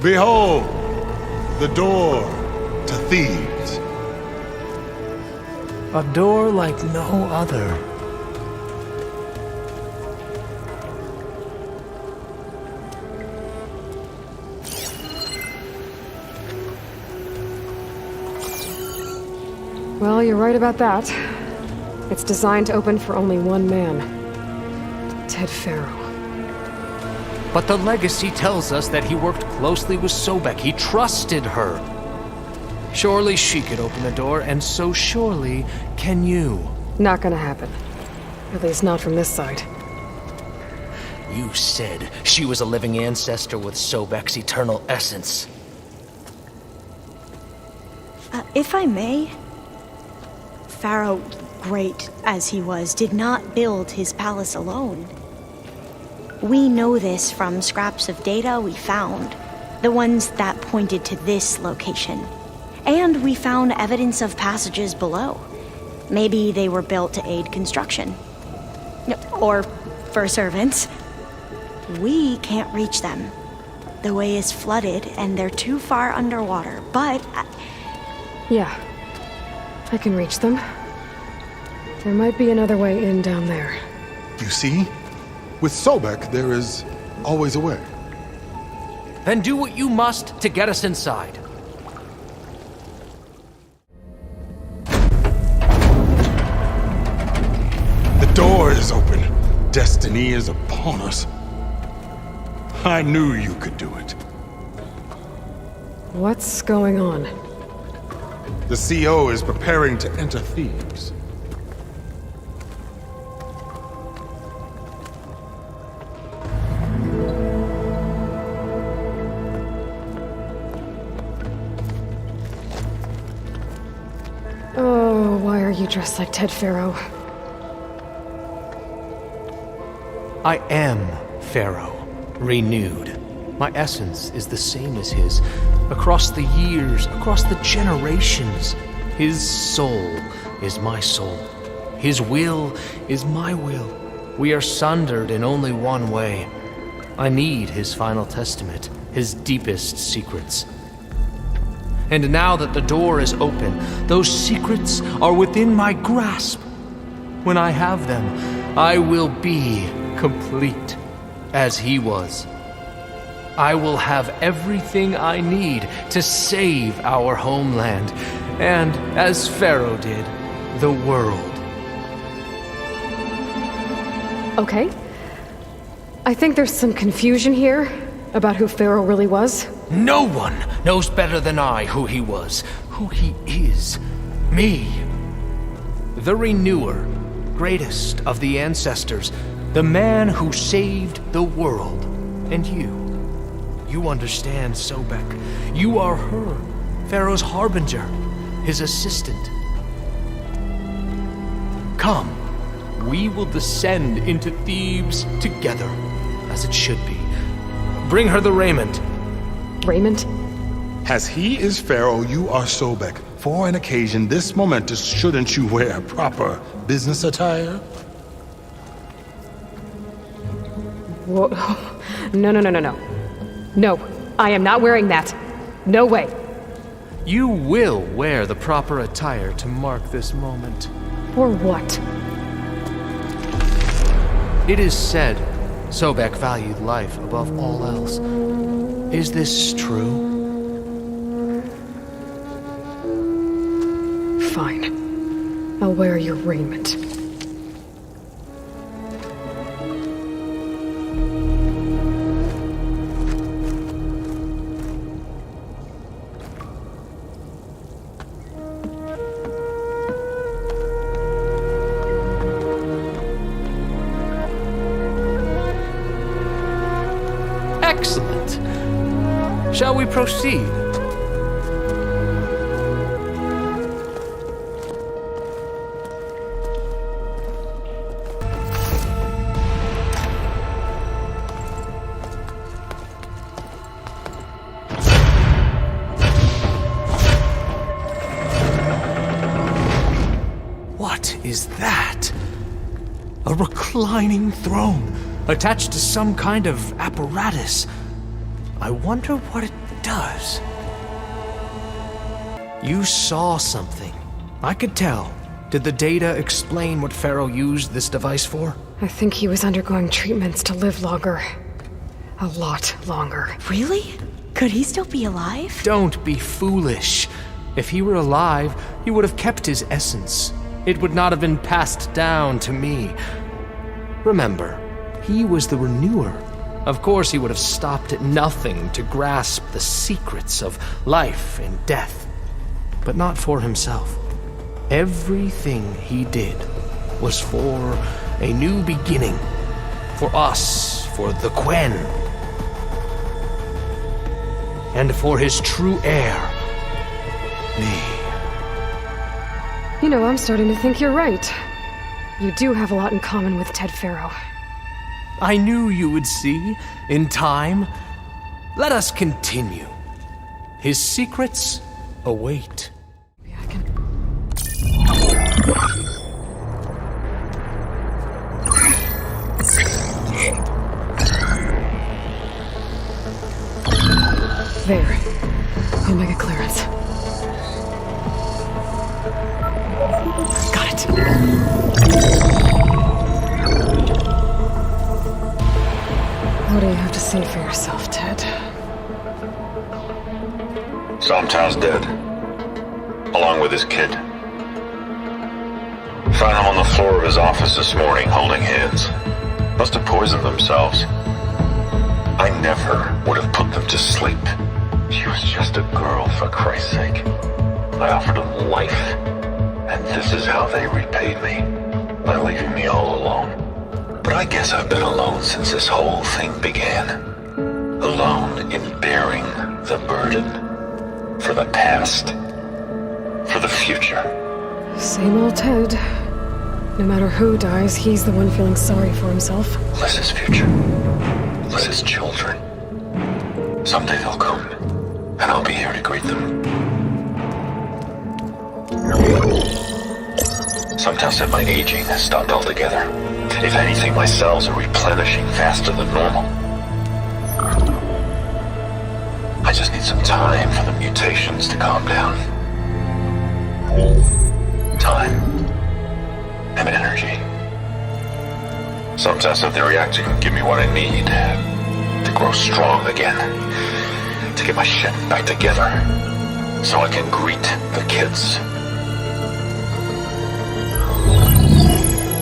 Behold, the door to Thebes. A door like no other. Well, you're right about that. It's designed to open for only one man. Ted Faro. But the legacy tells us that he worked closely with Sobek. He trusted her. Surely she could open the door, and so surely can you. Not gonna happen. At least not from this side. You said she was a living ancestor with Sobek's eternal essence. If I may, Pharaoh, great as he was, did not build his palace alone. We know this from scraps of data we found, the ones that pointed to this location. And we found evidence of passages below. Maybe they were built to aid construction. Or for servants. We can't reach them. The way is flooded and they're too far underwater, but... Yeah. I can reach them. There might be another way in down there. You see? With Sobek, there is always a way. Then do what you must to get us inside. The door is open. Destiny is upon us. I knew you could do it. What's going on? The CO is preparing to enter Thebes. Oh, why are you dressed like Ted Faro? I am Pharaoh, renewed. My essence is the same as his. Across the years, across the generations, his soul is my soul. His will is my will. We are sundered in only one way. I need his final testament, his deepest secrets. And now that the door is open, those secrets are within my grasp. When I have them, I will be complete, as he was. I will have everything I need to save our homeland, and, as Pharaoh did, the world. Okay. I think there's some confusion here about who Pharaoh really was. No one knows better than I who he was, who he is. Me. The Renewer, greatest of the ancestors, the man who saved the world. And you. You understand, Sobek. You are her, Pharaoh's harbinger, his assistant. Come, we will descend into Thebes together, as it should be. Bring her the raiment. Raiment? As he is Pharaoh, you are Sobek. For an occasion this momentous, shouldn't you wear proper business attire? Whoa. No. No, I am not wearing that. No way. You will wear the proper attire to mark this moment. For what? It is said Sobek valued life above all else. Is this true? Fine. I'll wear your raiment. Excellent. Shall we proceed? What is that? A reclining throne, attached to some kind of apparatus. I wonder what it does. You saw something. I could tell. Did the data explain what Pharaoh used this device for? I think he was undergoing treatments to live longer. A lot longer. Really? Could he still be alive? Don't be foolish. If he were alive, he would have kept his essence. It would not have been passed down to me. Remember, he was the renewer. Of course, he would have stopped at nothing to grasp the secrets of life and death. But not for himself. Everything he did was for a new beginning. For us, for the Quen. And for his true heir, me. You know, I'm starting to think you're right. You do have a lot in common with Ted Pharaoh. I knew you would see, in time. Let us continue. His secrets await. There. Omega clearance. Got it. What do you have to say for yourself, Ted? Somtow's dead. Along with his kid. Found him on the floor of his office this morning, holding hands. Must have poisoned themselves. I never would have put them to sleep. She was just a girl, for Christ's sake. I offered them life. And this is how they repaid me. By leaving me all alone. But I guess I've been alone since this whole thing began. Alone in bearing the burden. For the past. For the future. Same old Ted. No matter who dies, he's the one feeling sorry for himself. Liz's future. Liz's children. Someday they'll come. And I'll be here to greet them. Somtow said my aging has stopped altogether. If anything, my cells are replenishing faster than normal. I just need some time for the mutations to calm down. Time. And energy. Somtow said the reactor can give me what I need to grow strong again. To get my shit back together. So I can greet the kids.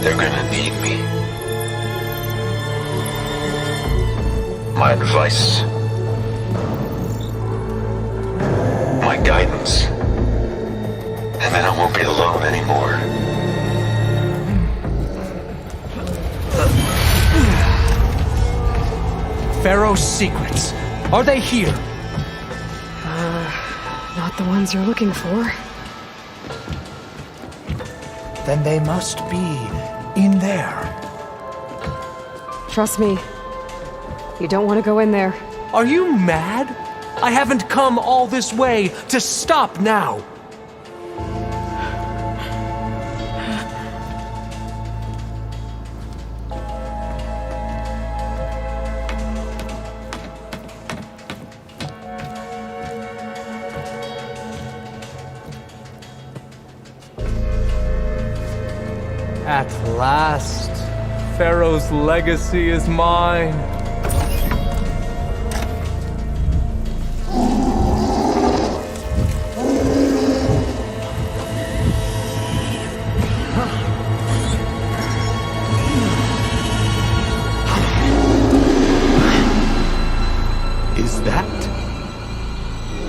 They're gonna need me. My advice. My guidance. And then I won't be alone anymore. Pharaoh's secrets. Are they here? Not the ones you're looking for. Then they must be in there. Trust me. You don't want to go in there. Are you mad? I haven't come all this way to stop now. At last, Pharaoh's legacy is mine. Is that?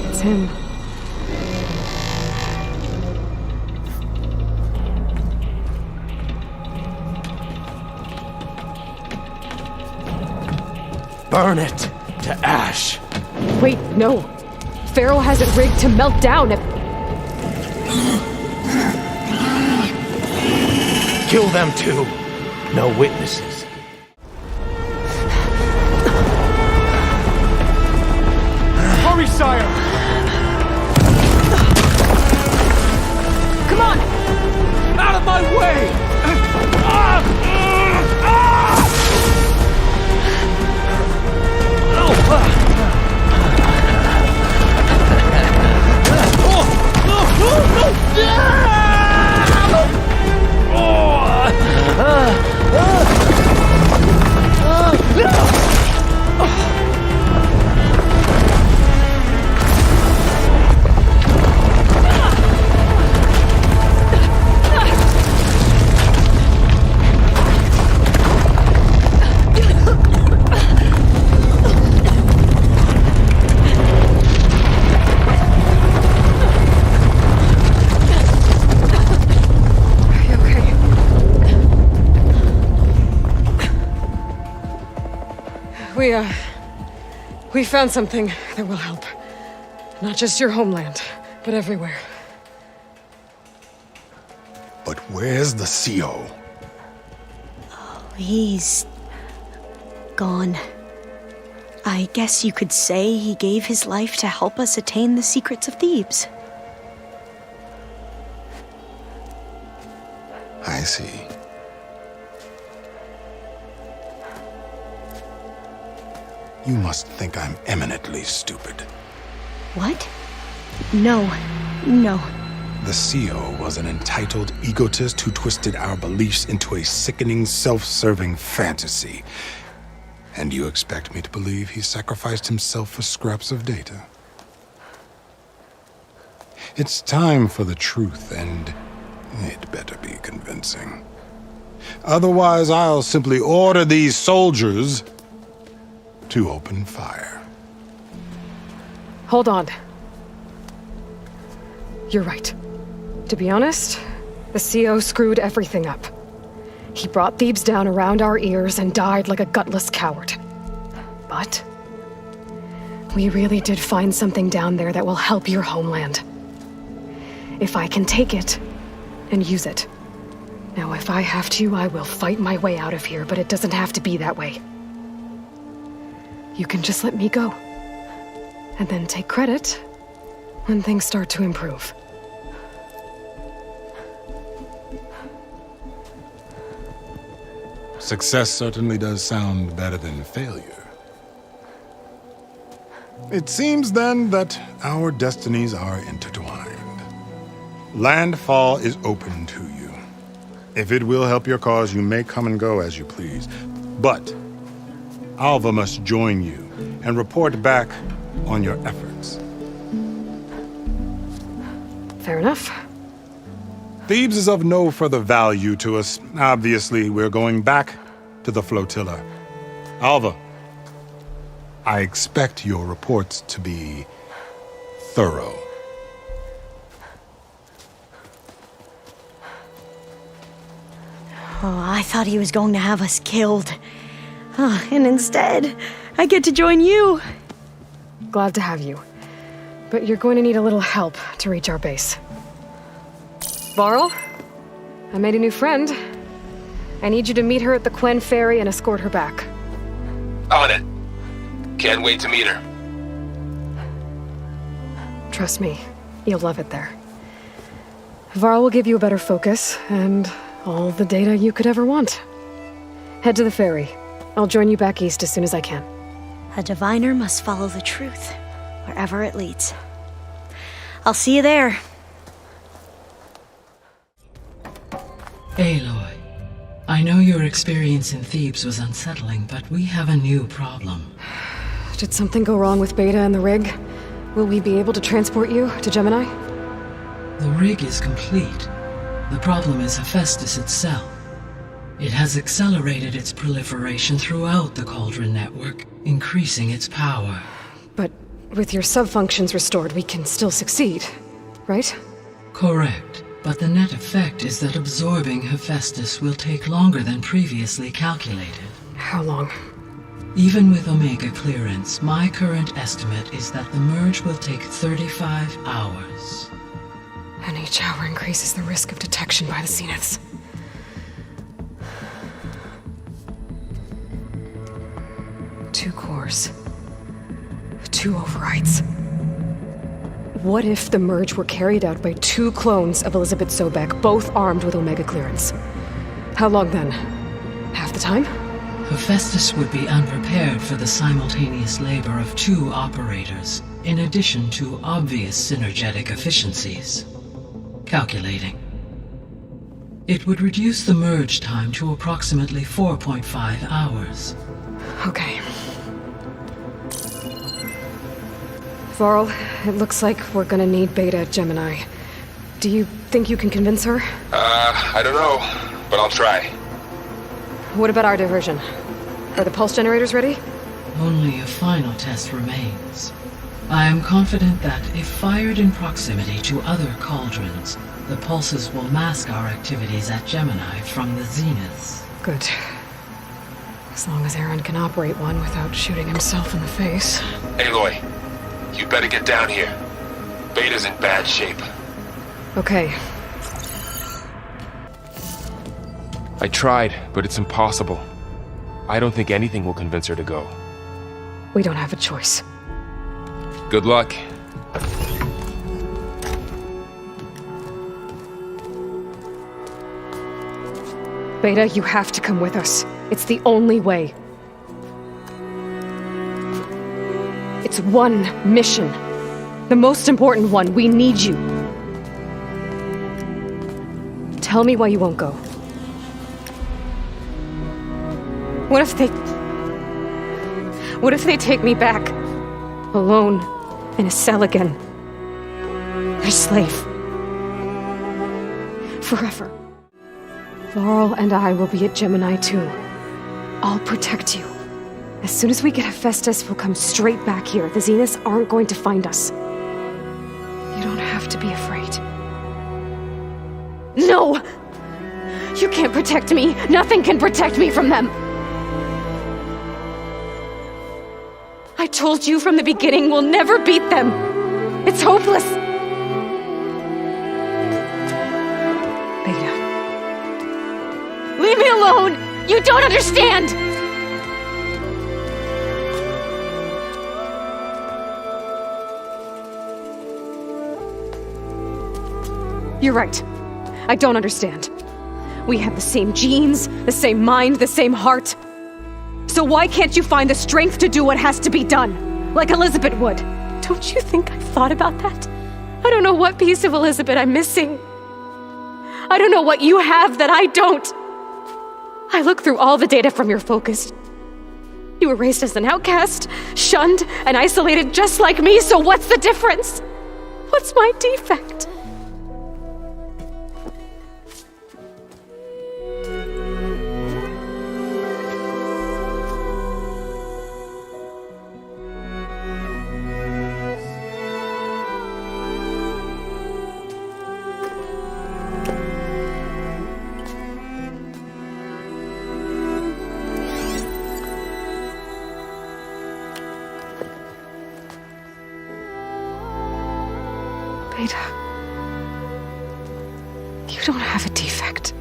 It's him. Burn it to ash. Wait, no. Pharaoh has it rigged to melt down if... Kill them too. No witnesses. Hurry, sire! Come on! Out of my way! We found something that will help. Not just your homeland, but everywhere. But where's the CO? He's gone. I guess you could say he gave his life to help us attain the secrets of Thebes. I see. You must think I'm eminently stupid. What? No. The CO was an entitled egotist who twisted our beliefs into a sickening, self-serving fantasy. And you expect me to believe he sacrificed himself for scraps of data? It's time for the truth, and it better be convincing. Otherwise, I'll simply order these soldiers to open fire. Hold on. You're right. To be honest, the CO screwed everything up. He brought Thebes down around our ears and died like a gutless coward. But we really did find something down there that will help your homeland. If I can take it and use it. Now, if I have to, I will fight my way out of here, but it doesn't have to be that way. You can just let me go. And then take credit when things start to improve. Success certainly does sound better than failure. It seems then that our destinies are intertwined. Landfall is open to you. If it will help your cause, you may come and go as you please. But Alva must join you and report back on your efforts. Fair enough. Thebes is of no further value to us. Obviously, we're going back to the flotilla. Alva, I expect your reports to be thorough. Oh, I thought he was going to have us killed. Oh, and instead, I get to join you. Glad to have you. But you're going to need a little help to reach our base. Varl, I made a new friend. I need you to meet her at the Quen Ferry and escort her back. On it. Can't wait to meet her. Trust me, you'll love it there. Varl will give you a better focus, and all the data you could ever want. Head to the ferry. I'll join you back east as soon as I can. A diviner must follow the truth, wherever it leads. I'll see you there. Aloy, I know your experience in Thebes was unsettling, but we have a new problem. Did something go wrong with Beta and the rig? Will we be able to transport you to Gemini? The rig is complete. The problem is Hephaestus itself. It has accelerated its proliferation throughout the Cauldron network, increasing its power. But with your sub-functions restored, we can still succeed, right? Correct. But the net effect is that absorbing Hephaestus will take longer than previously calculated. How long? Even with Omega clearance, my current estimate is that the merge will take 35 hours. And each hour increases the risk of detection by the Zeniths. Two cores. Two overrides. What if the merge were carried out by two clones of Elizabeth Sobek, both armed with Omega clearance? How long then? Half the time? Hephaestus would be unprepared for the simultaneous labor of two operators, in addition to obvious synergetic efficiencies. Calculating. It would reduce the merge time to approximately 4.5 hours. Okay. Varl, it looks like we're gonna need Beta at Gemini. Do you think you can convince her? I don't know, but I'll try. What about our diversion? Are the pulse generators ready? Only a final test remains. I am confident that if fired in proximity to other cauldrons, the pulses will mask our activities at Gemini from the Zeniths. Good. As long as Aaron can operate one without shooting himself in the face. Aloy, you better get down here. Beta's in bad shape. Okay. I tried, but it's impossible. I don't think anything will convince her to go. We don't have a choice. Good luck. Beta, you have to come with us. It's the only way. It's one mission. The most important one. We need you. Tell me why you won't go. What if they take me back? Alone, in a cell again. A slave. Forever. Varl and I will be at Gemini too. I'll protect you. As soon as we get Hephaestus, we'll come straight back here. The Zeniths aren't going to find us. You don't have to be afraid. No! You can't protect me. Nothing can protect me from them. I told you from the beginning we'll never beat them. It's hopeless. Beta. Leave me alone! You don't understand! You're right. I don't understand. We have the same genes, the same mind, the same heart. So why can't you find the strength to do what has to be done? Like Elizabeth would. Don't you think I've thought about that? I don't know what piece of Elizabeth I'm missing. I don't know what you have that I don't. I look through all the data from your focus. You were raised as an outcast, shunned, and isolated just like me, so what's the difference? What's my defect? Beta, you don't have a defect.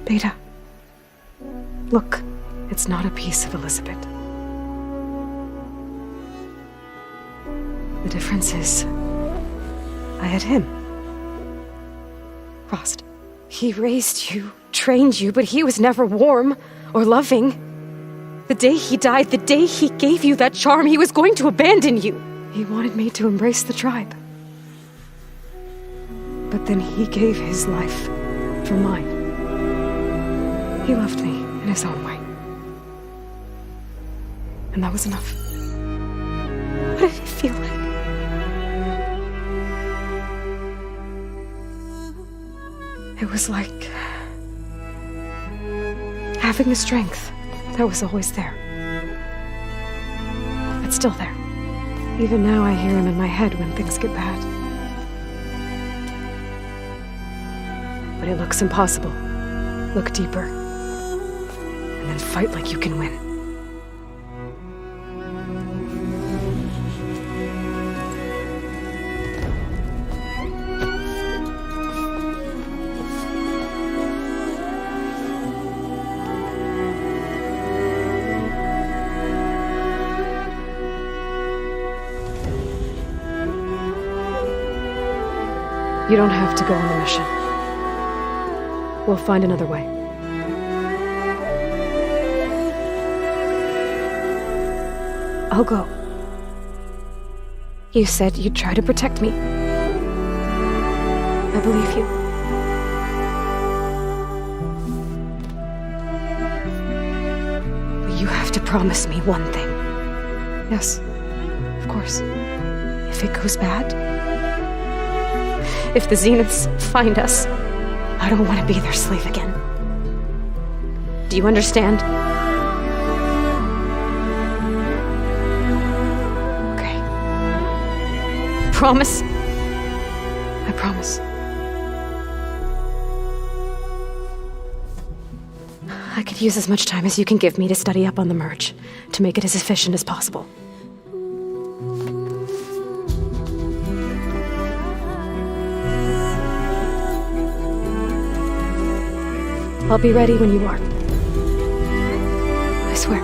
Beta, look, it's not a piece of Elizabeth. The difference is, I had him. Frost. He raised you, trained you, but he was never warm or loving. The day he died, the day he gave you that charm, he was going to abandon you. He wanted me to embrace the tribe. But then he gave his life for mine. He loved me in his own way. And that was enough. What did it feel like? It was like having the strength that was always there. It's still there. Even now I hear him in my head when things get bad. But it looks impossible. Look deeper. And then fight like you can win. You don't have to go on the mission. We'll find another way. I'll go. You said you'd try to protect me. I believe you. But you have to promise me one thing. Yes, of course. If it goes bad, if the Zeniths find us, I don't want to be their slave again. Do you understand? Okay. Promise? I promise. I could use as much time as you can give me to study up on the merge, to make it as efficient as possible. I'll be ready when you are. I swear.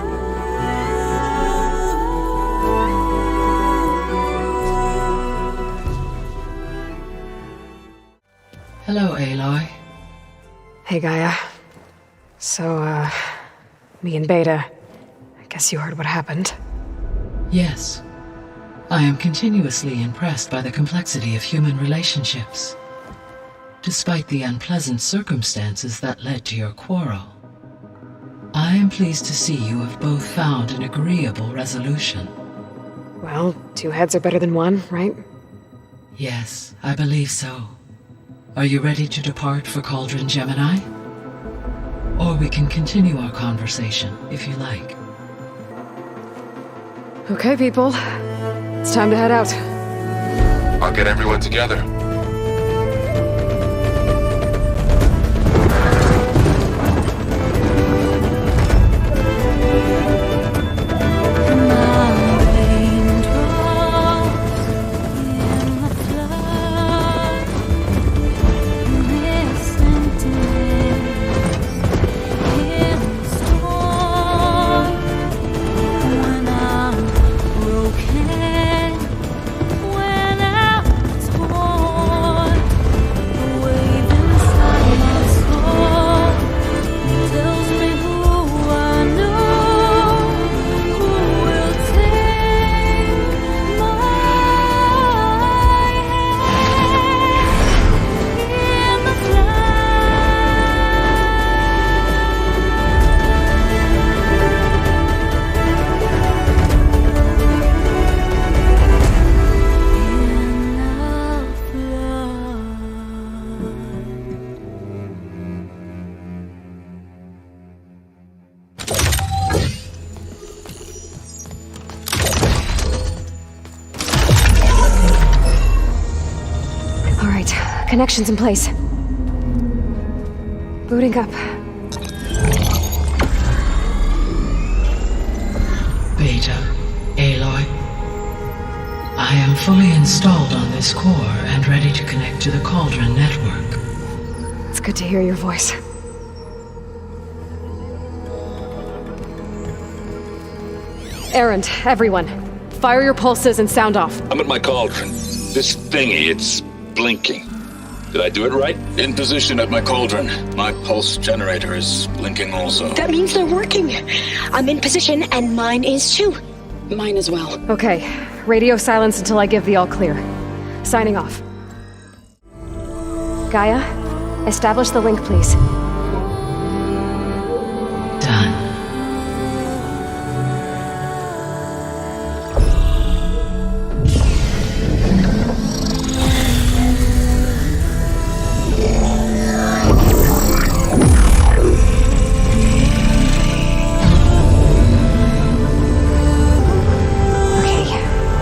Hello, Aloy. Hey, Gaia. So, me and Beta, I guess you heard what happened. Yes. I am continuously impressed by the complexity of human relationships. Despite the unpleasant circumstances that led to your quarrel, I am pleased to see you have both found an agreeable resolution. Well, two heads are better than one, right? Yes, I believe so. Are you ready to depart for Cauldron Gemini? Or we can continue our conversation, if you like. Okay, people. It's time to head out. I'll get everyone together. Connections in place. Booting up. Beta, Aloy. I am fully installed on this core and ready to connect to the Cauldron network. It's good to hear your voice. Erend, everyone, Fire your pulses and sound off. I'm at my cauldron. This thingy, it's blinking. Did I do it right? In position at my cauldron. My pulse generator is blinking also. That means they're working. I'm in position, and mine is too. Mine as well. Okay, radio silence until I give the all clear. Signing off. Gaia, establish the link, please. Done.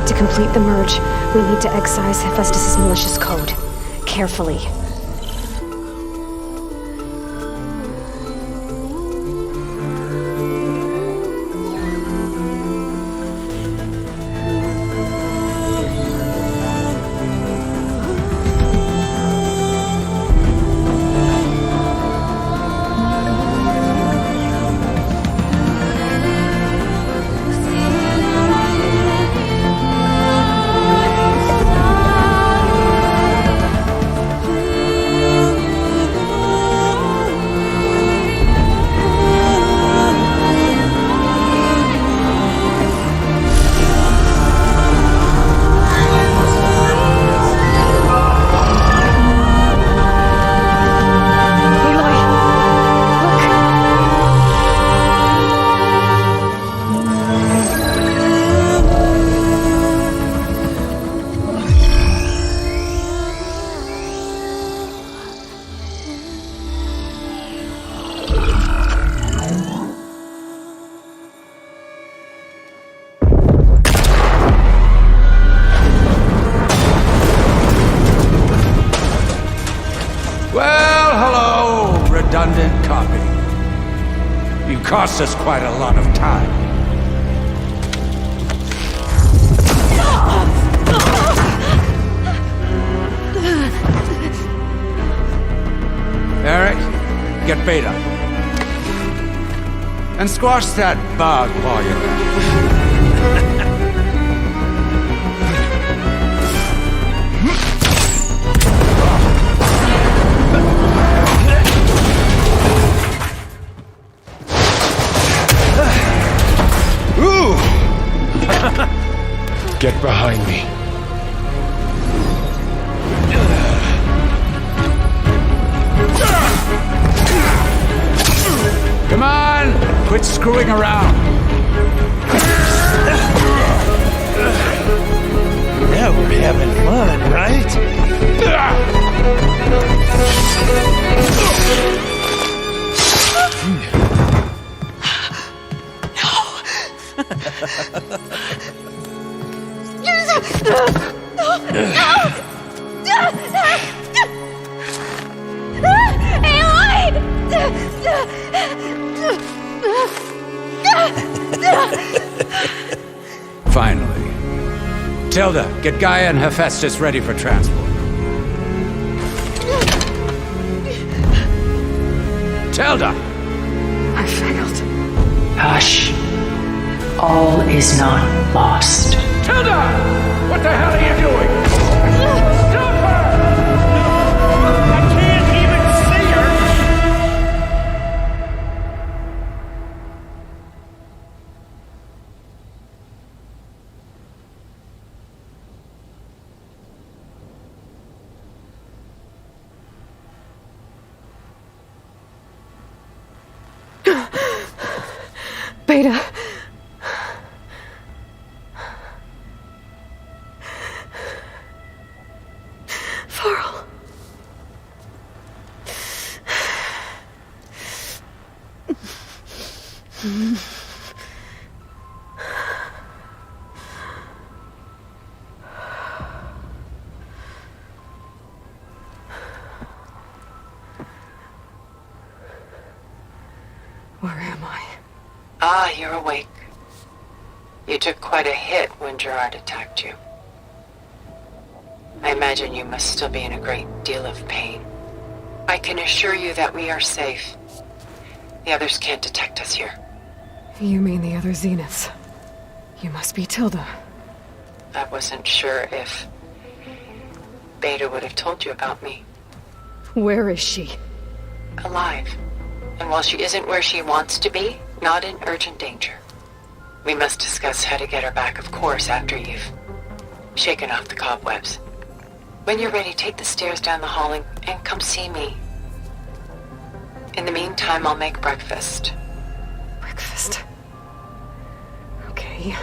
To complete the merge, we need to excise Hephaestus' malicious code. Carefully. Redundant copy. You cost us quite a lot of time. Eric, get Beta. And squash that bug while you're at it. Get behind me. Come on! Quit screwing around! Now we're having fun, right? Finally. Tilda, get Gaia and Hephaestus ready for transport. Tilda! I failed. Hush. All is not lost. Tilda! What the hell are you doing? Stop her! I can't even see her! Beta. Varl. Where am I? Ah, you're awake. You took quite a hit when Gerard attacked you. I imagine you must still be in a great deal of pain. I can assure you that we are safe. The others can't detect us here. You mean the other Zeniths? You must be Tilda. I wasn't sure if Beta would have told you about me. Where is she? Alive. And while she isn't where she wants to be, not in urgent danger. We must discuss how to get her back, of course, after you've shaken off the cobwebs. When you're ready, take the stairs down the hall and come see me. In the meantime, I'll make breakfast. Breakfast. Okay.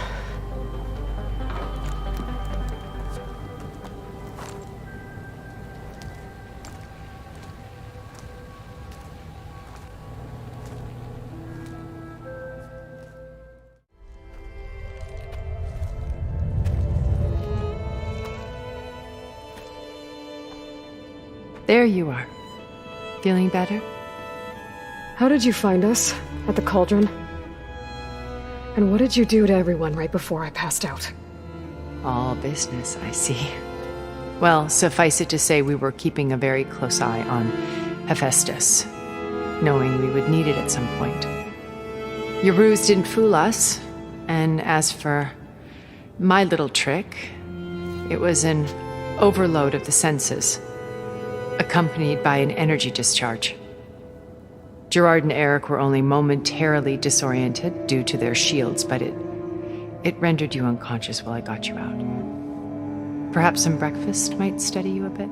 There you are. Feeling better? How did you find us? At the cauldron? And what did you do to everyone right before I passed out? All business, I see. Well, suffice it to say we were keeping a very close eye on Hephaestus, knowing we would need it at some point. Your ruse didn't fool us, and as for my little trick, it was an overload of the senses, accompanied by an energy discharge. Gerard and Eric were only momentarily disoriented due to their shields, but it rendered you unconscious while I got you out. Perhaps some breakfast might steady you a bit?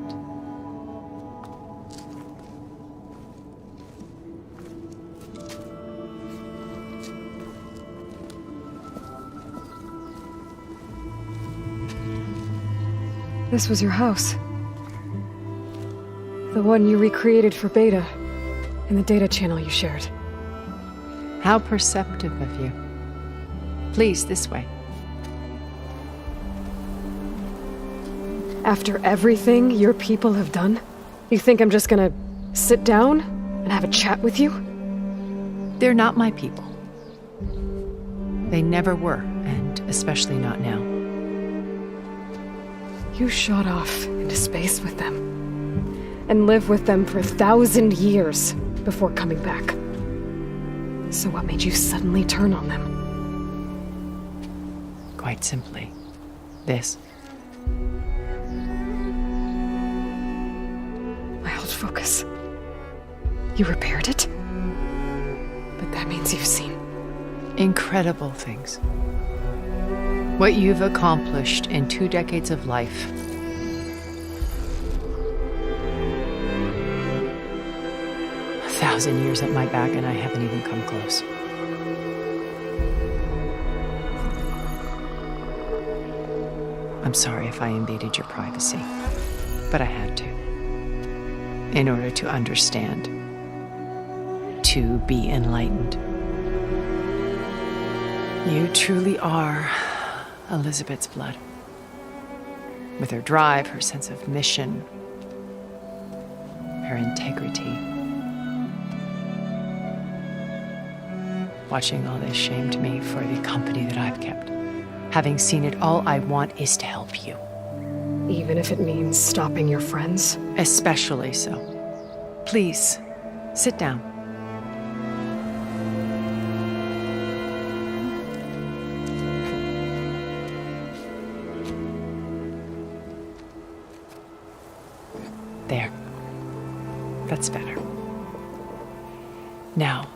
This was your house. The one you recreated for Beta, in the data channel you shared. How perceptive of you. Please, this way. After everything your people have done, you think I'm just gonna sit down and have a chat with you? They're not my people. They never were, and especially not now. You shot off into space with them, and lived with them for 1,000 years before coming back. So what made you suddenly turn on them? Quite simply, this. My old focus. You repaired it? But that means you've seen incredible things. What you've accomplished in 2 decades of life. A 1,000 years at my back, and I haven't even come close. I'm sorry if I invaded your privacy, but I had to. In order to understand. To be enlightened. You truly are Elizabeth's blood. With her drive, her sense of mission, her integrity. Watching all this shamed me for the company that I've kept. Having seen it, all I want is to help you. Even if it means stopping your friends? Especially so. Please, sit down. There. That's better. Now,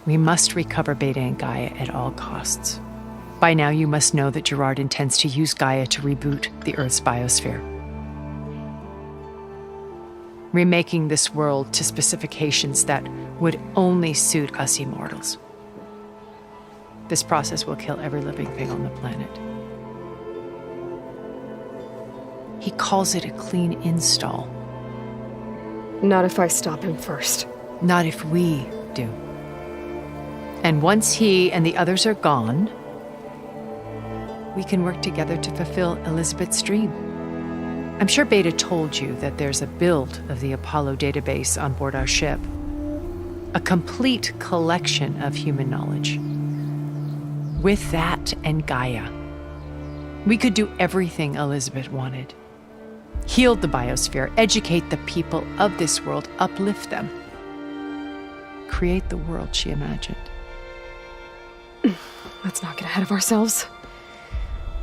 we must recover Beta and Gaia at all costs. By now, you must know that Gerard intends to use Gaia to reboot the Earth's biosphere. Remaking this world to specifications that would only suit us immortals. This process will kill every living thing on the planet. He calls it a clean install. Not if I stop him first. Not if we do. And once he and the others are gone, we can work together to fulfill Elizabeth's dream. I'm sure Beta told you that there's a build of the Apollo database on board our ship. A complete collection of human knowledge. With that and Gaia, we could do everything Elizabeth wanted. Heal the biosphere, educate the people of this world, uplift them. Create the world she imagined. Let's not get ahead of ourselves.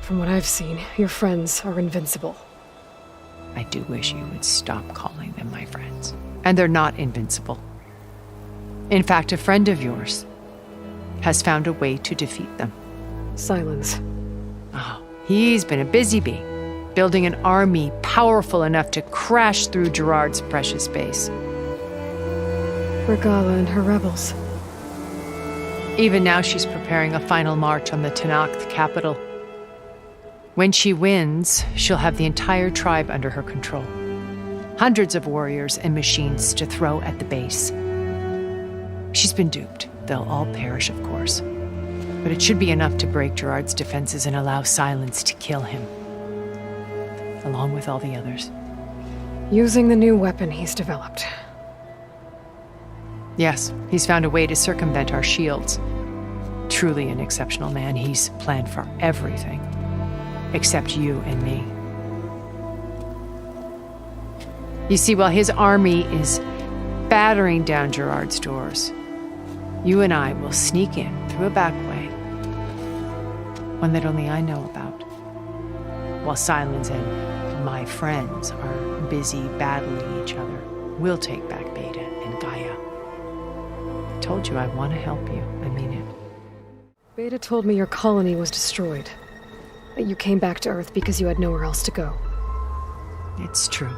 From what I've seen, your friends are invincible. I do wish you would stop calling them my friends. And they're not invincible. In fact, a friend of yours has found a way to defeat them. Silence. Oh, he's been a busy bee, building an army powerful enough to crash through Gerard's precious base. Regala and her rebels. Even now she's preparing a final march on the Tenakth capital. When she wins, she'll have the entire tribe under her control. Hundreds of warriors and machines to throw at the base. She's been duped. They'll all perish, of course. But it should be enough to break Gerard's defenses and allow Silence to kill him. Along with all the others. Using the new weapon he's developed. Yes, he's found a way to circumvent our shields. Truly an exceptional man. He's planned for everything. Except you and me. You see, while his army is battering down Gerard's doors, you and I will sneak in through a back way. One that only I know about. While Silence and my friends are busy battling each other, we'll take back Beta and Gaia. I told you I want to help you. I mean it. Beta told me your colony was destroyed. That you came back to Earth because you had nowhere else to go. It's true.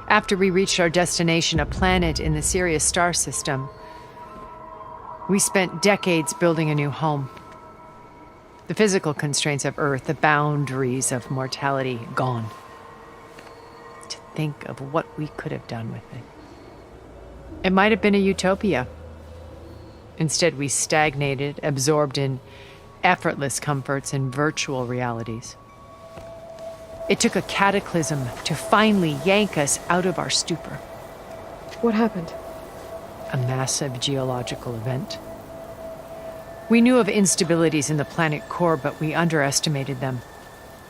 After we reached our destination, a planet in the Sirius star system, we spent decades building a new home. The physical constraints of Earth, the boundaries of mortality, gone. To think of what we could have done with it. It might have been a utopia. Instead, we stagnated, absorbed in effortless comforts and virtual realities. It took a cataclysm to finally yank us out of our stupor. What happened? A massive geological event. We knew of instabilities in the planet core, but we underestimated them.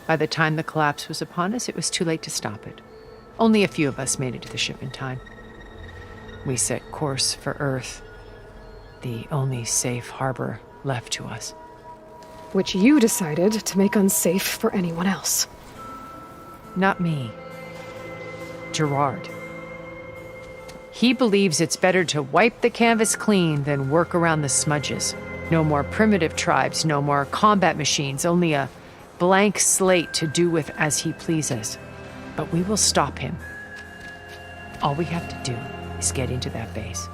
By the time the collapse was upon us, it was too late to stop it. Only a few of us made it to the ship in time. We set course for Earth, the only safe harbor left to us. Which you decided to make unsafe for anyone else. Not me. Gerard. He believes it's better to wipe the canvas clean than work around the smudges. No more primitive tribes, no more combat machines, only a blank slate to do with as he pleases. But we will stop him. All we have to do is get into that base.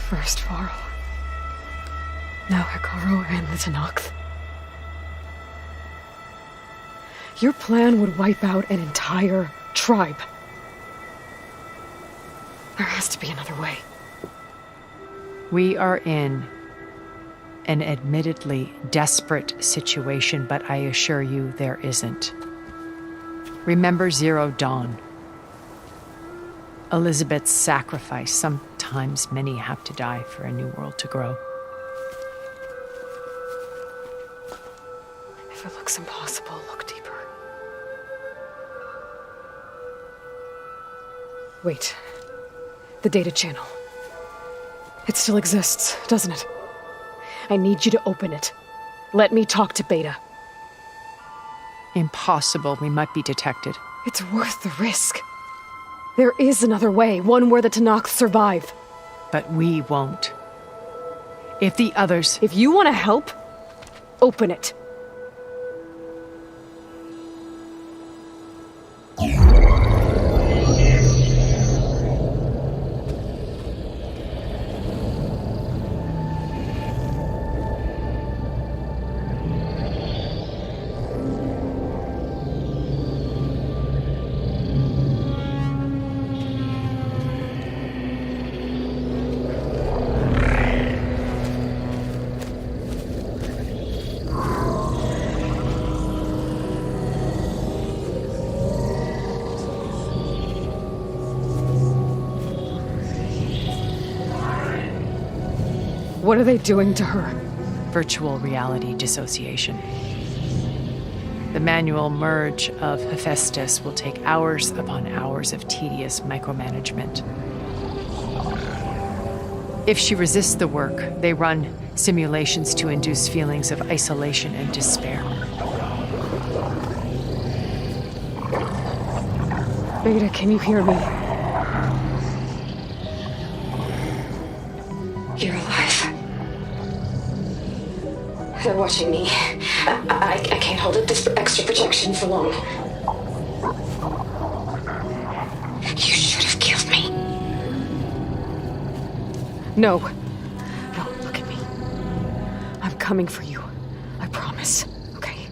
First Varl. Now Hekarro and the Tenakth. Your plan would wipe out an entire tribe. There has to be another way. We are in an admittedly desperate situation, but I assure you there isn't. Remember Zero Dawn. Elizabeth's sacrifice. Sometimes many have to die for a new world to grow. If it looks impossible, look deeper. Wait. The data channel. It still exists, doesn't it? I need you to open it. Let me talk to Beta. Impossible. We might be detected. It's worth the risk. There is another way, one where the Tenakth survive. But we won't. If the others... If you want to help, open it. What are they doing to her? Virtual reality dissociation. The manual merge of Hephaestus will take hours upon hours of tedious micromanagement. If she resists the work, they run simulations to induce feelings of isolation and despair. Beta, can you hear me? You're alive. They're watching me. I can't hold up this extra protection for long. You should have killed me. No. No, look at me. I'm coming for you. I promise. Okay?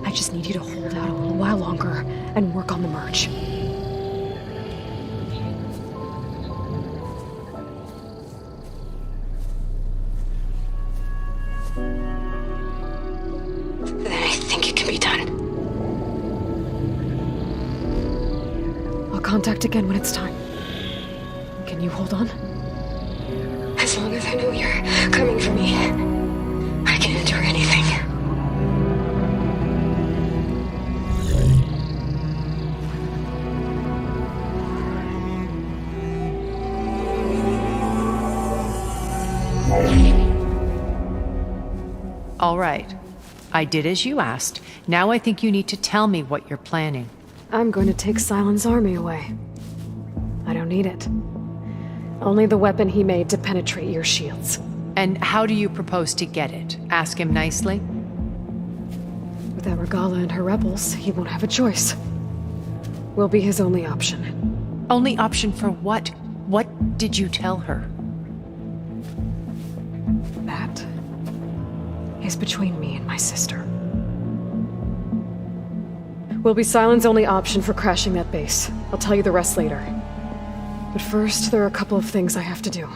I just need you to hold out a little while longer and work on the merge. Then I think it can be done. I'll contact again when it's time. Can you hold on? As long as I know you're coming for me, I can endure anything. All right. I did as you asked. Now I think you need to tell me what you're planning. I'm going to take Sylens' army away. I don't need it. Only the weapon he made to penetrate your shields. And how do you propose to get it? Ask him nicely? Without Regalla and her rebels, he won't have a choice. We'll be his only option. Only option for what? What did you tell her? That is between me and my sister. Will be Sylens' only option for crashing that base. I'll tell you the rest later. But first, there are a couple of things I have to do.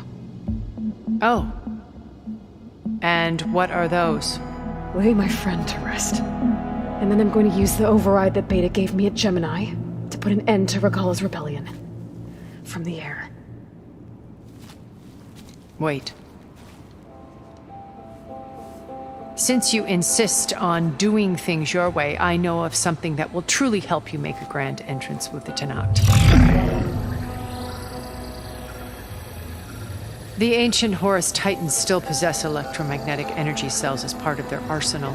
Oh. And what are those? Lay my friend to rest. And then I'm going to use the override that Beta gave me at Gemini to put an end to Regalla's rebellion. From the air. Wait. Since you insist on doing things your way, I know of something that will truly help you make a grand entrance with the Tenakth. The ancient Horus Titans still possess electromagnetic energy cells as part of their arsenal.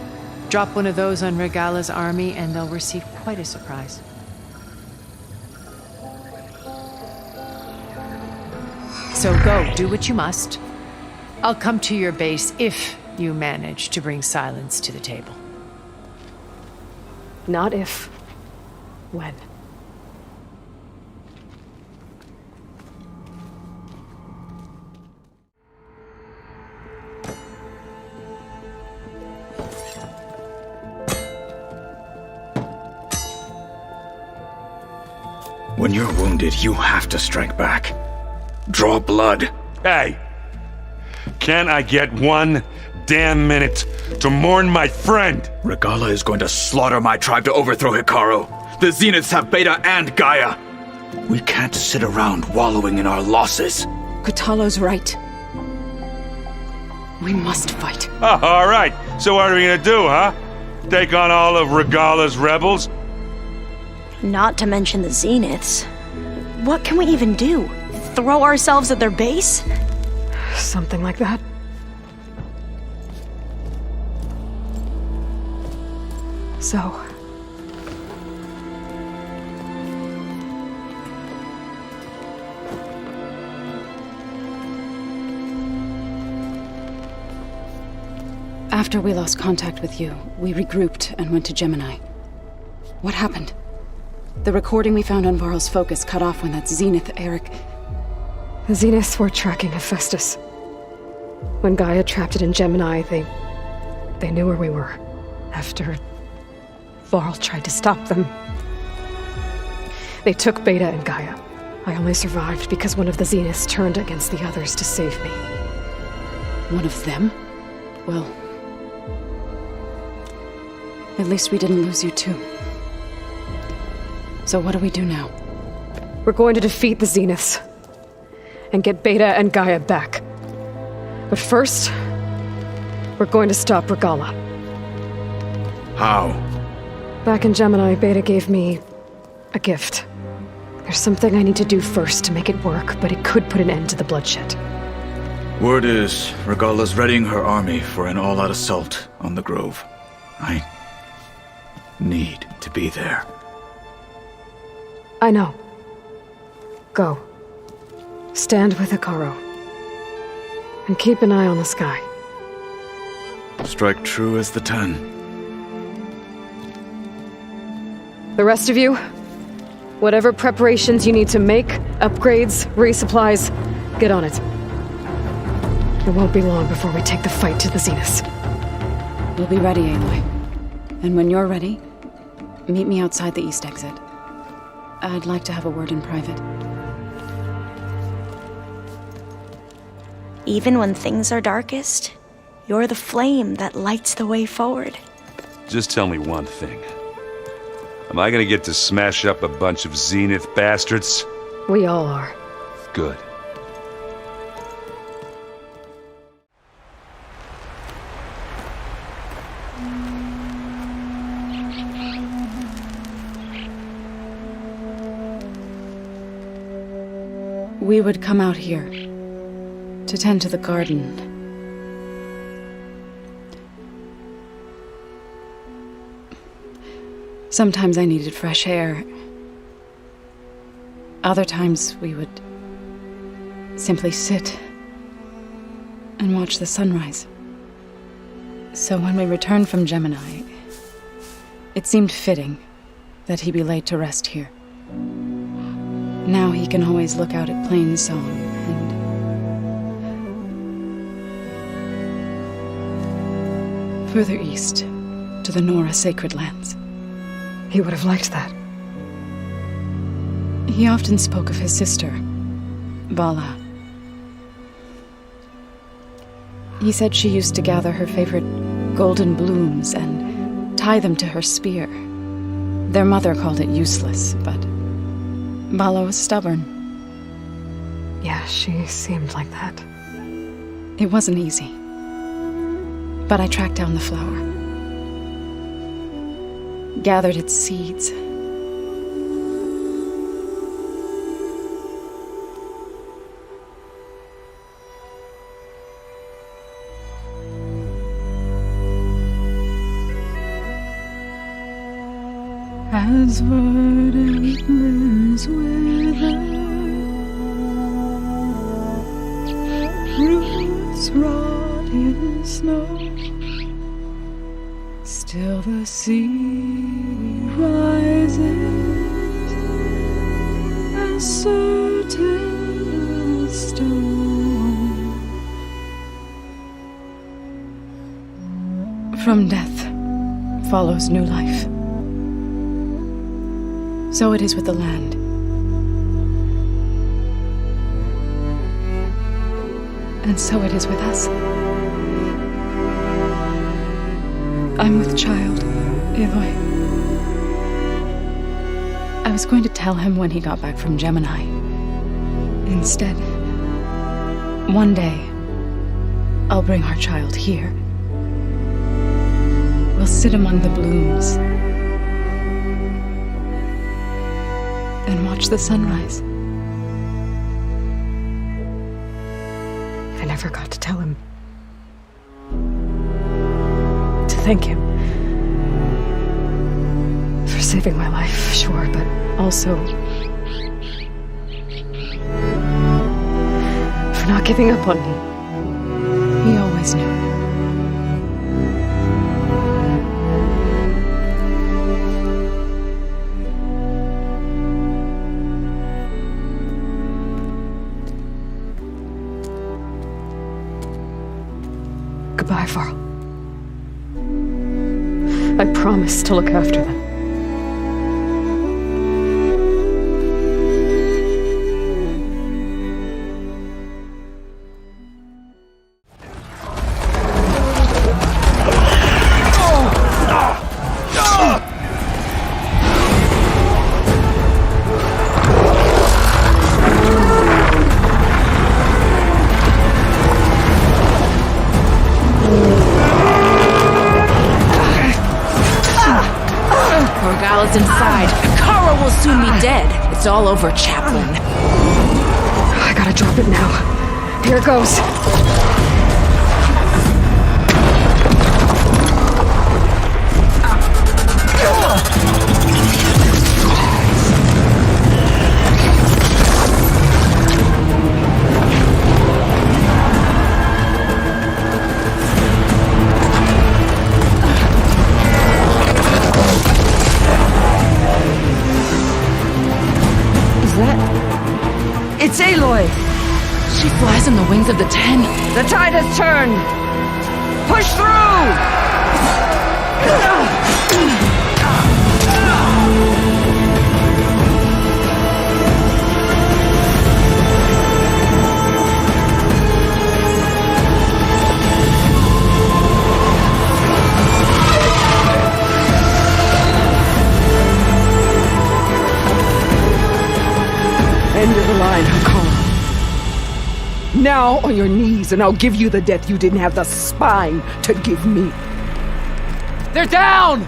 Drop one of those on Regalla's army and they'll receive quite a surprise. So go, do what you must. I'll come to your base if you manage to bring Sylens to the table. Not if. When. When you're wounded, you have to strike back. Draw blood. Hey! Can I get one damn minute to mourn my friend? Regalla is going to slaughter my tribe to overthrow Hekarro. The Zeniths have Beta and Gaia. We can't sit around wallowing in our losses. Kotallo's right. We must fight. Oh, all right. So what are we gonna do, huh? Take on all of Regalla's rebels? Not to mention the Zeniths. What can we even do? Throw ourselves at their base? Something like that. So... After we lost contact with you, we regrouped and went to Gemini. What happened? The recording we found on Varl's focus cut off when that Zenith, Eric... The Zeniths were tracking Hephaestus. When Gaia trapped it in Gemini, they knew where we were. After Varl tried to stop them. They took Beta and Gaia. I only survived because one of the Zeniths turned against the others to save me. One of them? Well... at least we didn't lose you too. So what do we do now? We're going to defeat the Zeniths. And get Beta and Gaia back. But first, we're going to stop Regalla. How? Back in Gemini, Beta gave me a gift. There's something I need to do first to make it work, but it could put an end to the bloodshed. Word is, Regalla's readying her army for an all-out assault on the Grove. I need to be there. I know. Go. Stand with Hekarro. And keep an eye on the sky. Strike true as the 10. The rest of you, whatever preparations you need to make, upgrades, resupplies, get on it. It won't be long before we take the fight to the Zeniths. We'll be ready, Aloy. And when you're ready, meet me outside the east exit. I'd like to have a word in private. Even when things are darkest, you're the flame that lights the way forward. Just tell me one thing. Am I gonna get to smash up a bunch of Zenith bastards? We all are. Good. We would come out here to tend to the garden. Sometimes I needed fresh air. Other times we would simply sit and watch the sunrise. So when we returned from Gemini, it seemed fitting that he be laid to rest here. Now he can always look out at Plainsong and further east to the Nora Sacred Lands. He would have liked that. He often spoke of his sister, Vala. He said she used to gather her favorite golden blooms and tie them to her spear. Their mother called it useless, but Vala was stubborn. Yeah, she seemed like that. It wasn't easy. But I tracked down the flower. Gathered its seeds. As verdant limbs wither, roots rot in snow, still the sea rises as certain as stone. From death follows new life. So it is with the land. And so it is with us. I'm with child, Aloy. I was going to tell him when he got back from Gemini. Instead, one day, I'll bring our child here. We'll sit among the blooms and watch the sunrise. I never got to tell him. To thank him. For saving my life, sure, but also for not giving up on me. He always knew. Goodbye, Varl. I promise to look after them. Morgala's inside. Hekarro will soon be dead. It's all over, Chaplain. I gotta drop it now. Here it goes. flies on the wings of the 10. The tide has turned! Push through! End of the line, Hakon. Now on your knees, and I'll give you the death you didn't have the spine to give me. They're down!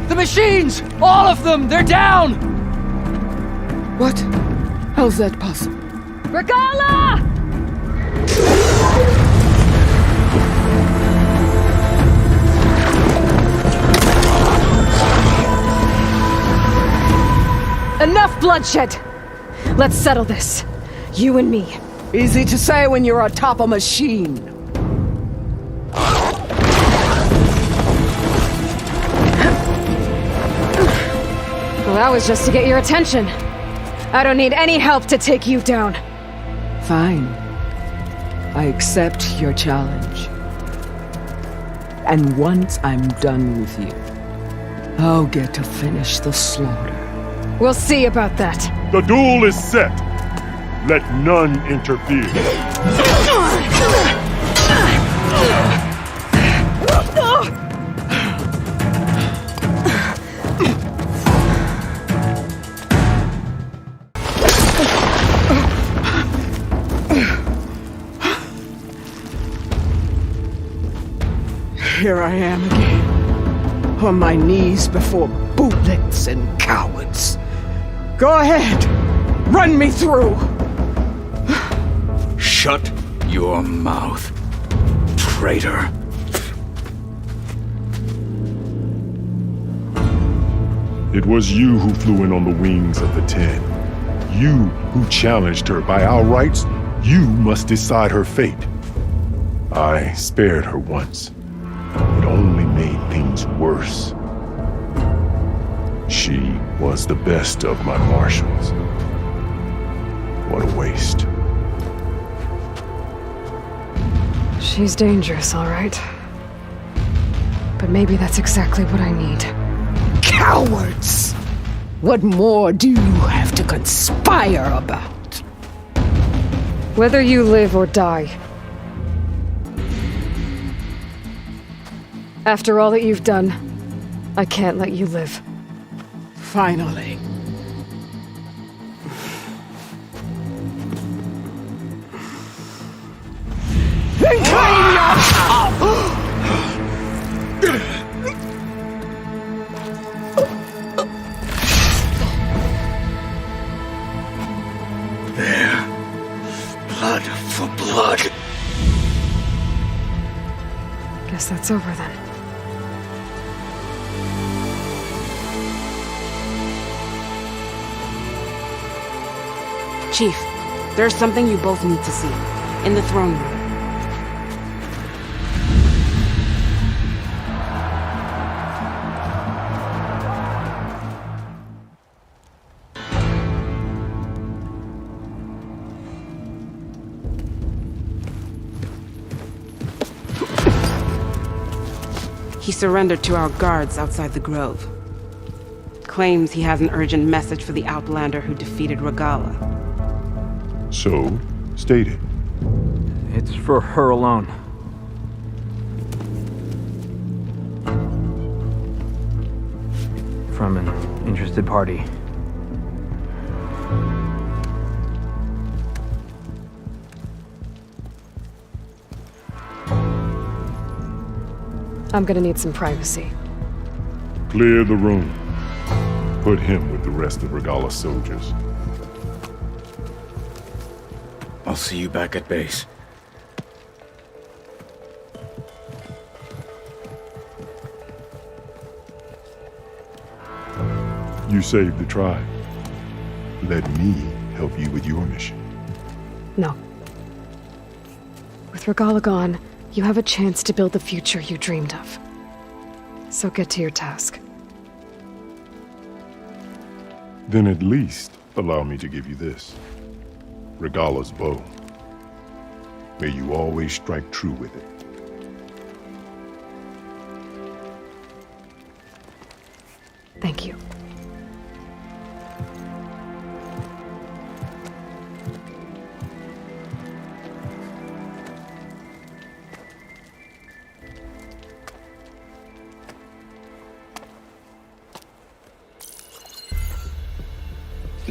The machines! All of them! They're down! What? How's that possible? Regala! Enough bloodshed! Let's settle this. You and me. Easy to say when you're atop a machine. Well, that was just to get your attention. I don't need any help to take you down. Fine. I accept your challenge. And once I'm done with you, I'll get to finish the slaughter. We'll see about that. The duel is set. Let none interfere. Here I am again, on my knees before bootlets and cowards. Go ahead, run me through. Shut your mouth, traitor. It was you who flew in on the wings of the 10. You who challenged her by our rights. You must decide her fate. I spared her once. It only made things worse. She was the best of my marshals. What a waste. She's dangerous, all right. But maybe that's exactly what I need. Cowards! What more do you have to conspire about? Whether you live or die. After all that you've done, I can't let you live. Finally. Then claim your... There. Blood for blood. Guess that's over then. Chief, there's something you both need to see. In the throne room. He surrendered to our guards outside the grove. Claims he has an urgent message for the Outlander who defeated Regala. So, state it. It's for her alone. From an interested party. I'm gonna need some privacy. Clear the room. Put him with the rest of Regala's soldiers. I'll see you back at base. You saved the tribe. Let me help you with your mission. No. With Regala gone, you have a chance to build the future you dreamed of. So get to your task. Then at least allow me to give you this. Regala's bow. May you always strike true with it. Thank you.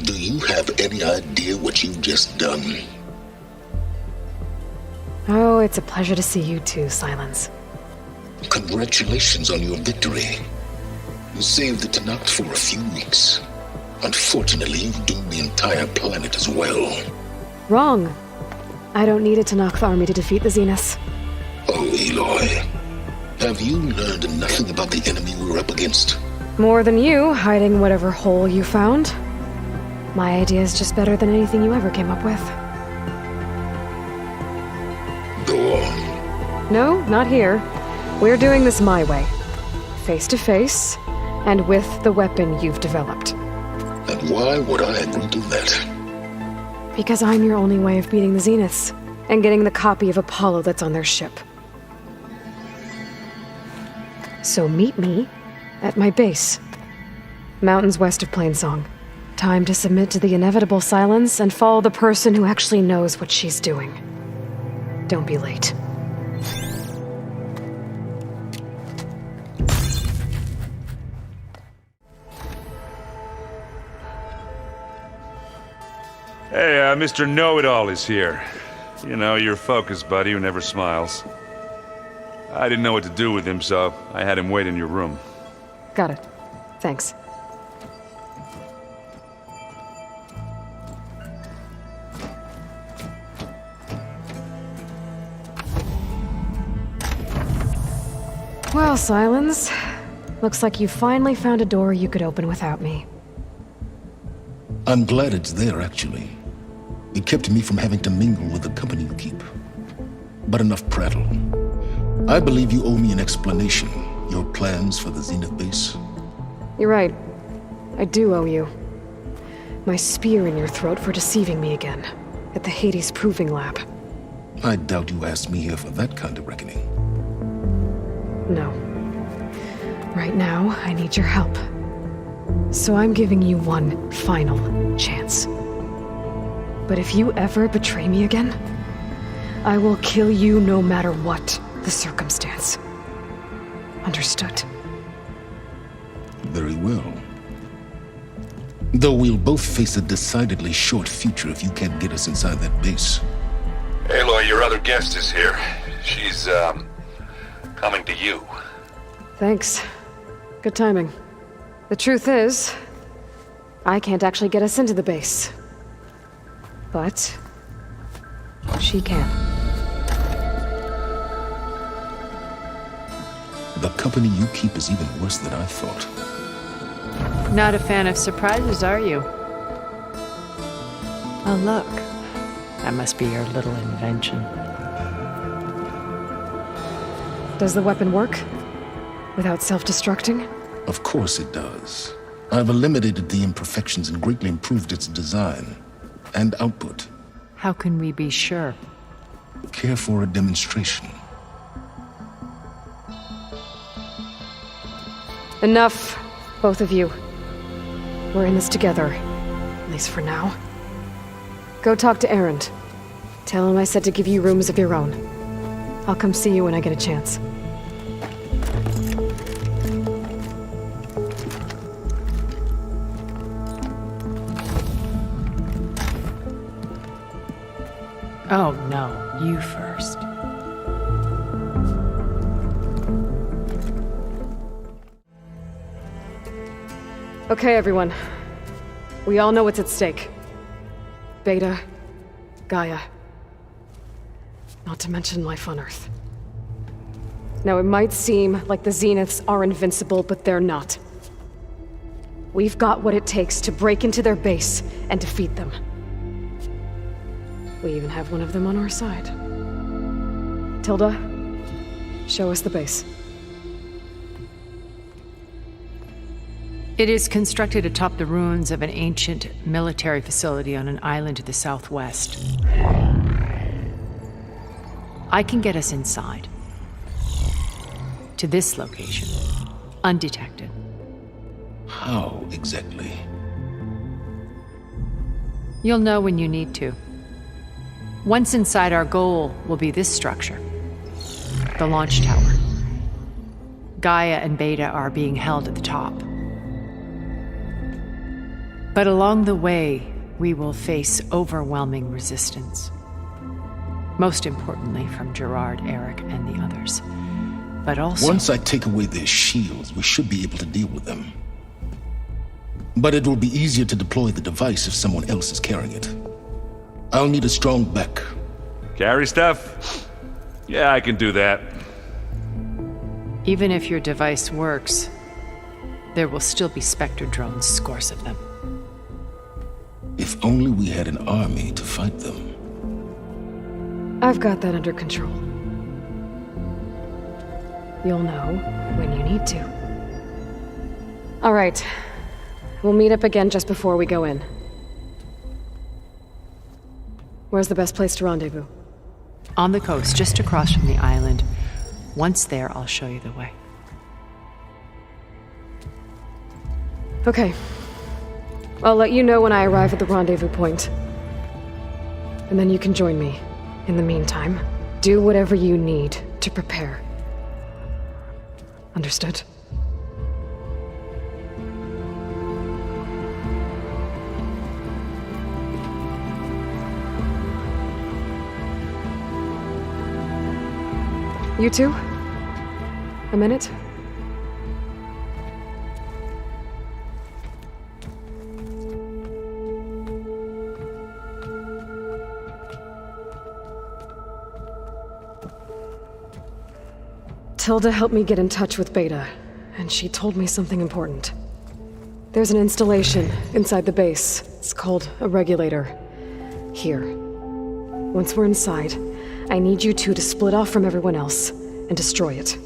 Do you have any idea what you've just done? Oh, it's a pleasure to see you too, Silence. Congratulations on your victory. You saved the Tenakth for a few weeks. Unfortunately, you've doomed the entire planet as well. Wrong. I don't need a Tenakth army to defeat the Zeniths. Oh, Aloy. Have you learned nothing about the enemy we're up against? More than you, hiding whatever hole you found. My idea is just better than anything you ever came up with. Go on. No, not here. We're doing this my way. Face to face, and with the weapon you've developed. And why would I agree to that? Because I'm your only way of beating the Zeniths, and getting the copy of Apollo that's on their ship. So meet me at my base. Mountains west of Plainsong. Time to submit to the inevitable silence and follow the person who actually knows what she's doing. Don't be late. Hey, Mr. Know-It-All is here. You know, your focus buddy who never smiles. I didn't know what to do with him, so I had him wait in your room. Got it. Thanks. Well, Silence. Looks like you finally found a door you could open without me. I'm glad it's there, actually. It kept me from having to mingle with the company you keep. But enough prattle. I believe you owe me an explanation. Your plans for the Zenith base? You're right. I do owe you. My spear in your throat for deceiving me again. At the Hades Proving Lab. I doubt you asked me here for that kind of reckoning. No. Right now, I need your help. So I'm giving you one final chance. But if you ever betray me again, I will kill you no matter what the circumstance. Understood? Very well. Though we'll both face a decidedly short future if you can't get us inside that base. Aloy, your other guest is here. She's, coming to you. Thanks. Good timing. The truth is, I can't actually get us into the base. But she can. The company you keep is even worse than I thought. Not a fan of surprises, are you? Oh, look. That must be your little invention. Does the weapon work? Without self-destructing? Of course it does. I've eliminated the imperfections and greatly improved its design and output. How can we be sure? Care for a demonstration? Enough, both of you. We're in this together, at least for now. Go talk to Erend. Tell him I said to give you rooms of your own. I'll come see you when I get a chance. Oh, no. You first. Okay, everyone. We all know what's at stake. Beta, Gaia. Not to mention life on Earth. Now, it might seem like the Zeniths are invincible, but they're not. We've got what it takes to break into their base and defeat them. We even have one of them on our side. Tilda, show us the base. It is constructed atop the ruins of an ancient military facility on an island to the southwest. I can get us inside. To this location. Undetected. How exactly? You'll know when you need to. Once inside, our goal will be this structure. The launch tower. Gaia and Beta are being held at the top. But along the way, we will face overwhelming resistance. Most importantly from Gerard, Eric, and the others. But also... Once I take away their shields, we should be able to deal with them. But it will be easier to deploy the device if someone else is carrying it. I'll need a strong back. Carry stuff? Yeah, I can do that. Even if your device works, there will still be Spectre drones, scores of them. If only we had an army to fight them. I've got that under control. You'll know when you need to. All right. We'll meet up again just before we go in. Where's the best place to rendezvous? On the coast, just across from the island. Once there, I'll show you the way. Okay. I'll let you know when I arrive at the rendezvous point. And then you can join me. In the meantime, do whatever you need to prepare. Understood? You two? A minute? Tilda helped me get in touch with Beta, and she told me something important. There's an installation inside the base. It's called a regulator. Here. Once we're inside, I need you two to split off from everyone else and destroy it.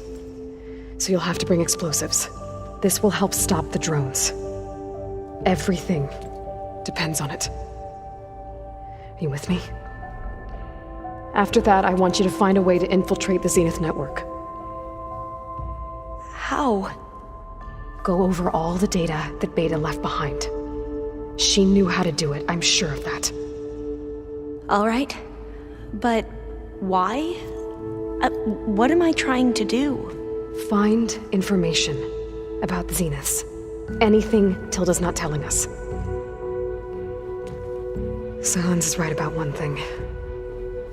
So you'll have to bring explosives. This will help stop the drones. Everything depends on it. Are you with me? After that, I want you to find a way to infiltrate the Zenith network. How? Go over all the data that Beta left behind. She knew how to do it, I'm sure of that. All right. But why? What am I trying to do? Find information about the Zeniths. Anything Tilda's not telling us. Sylens is right about one thing.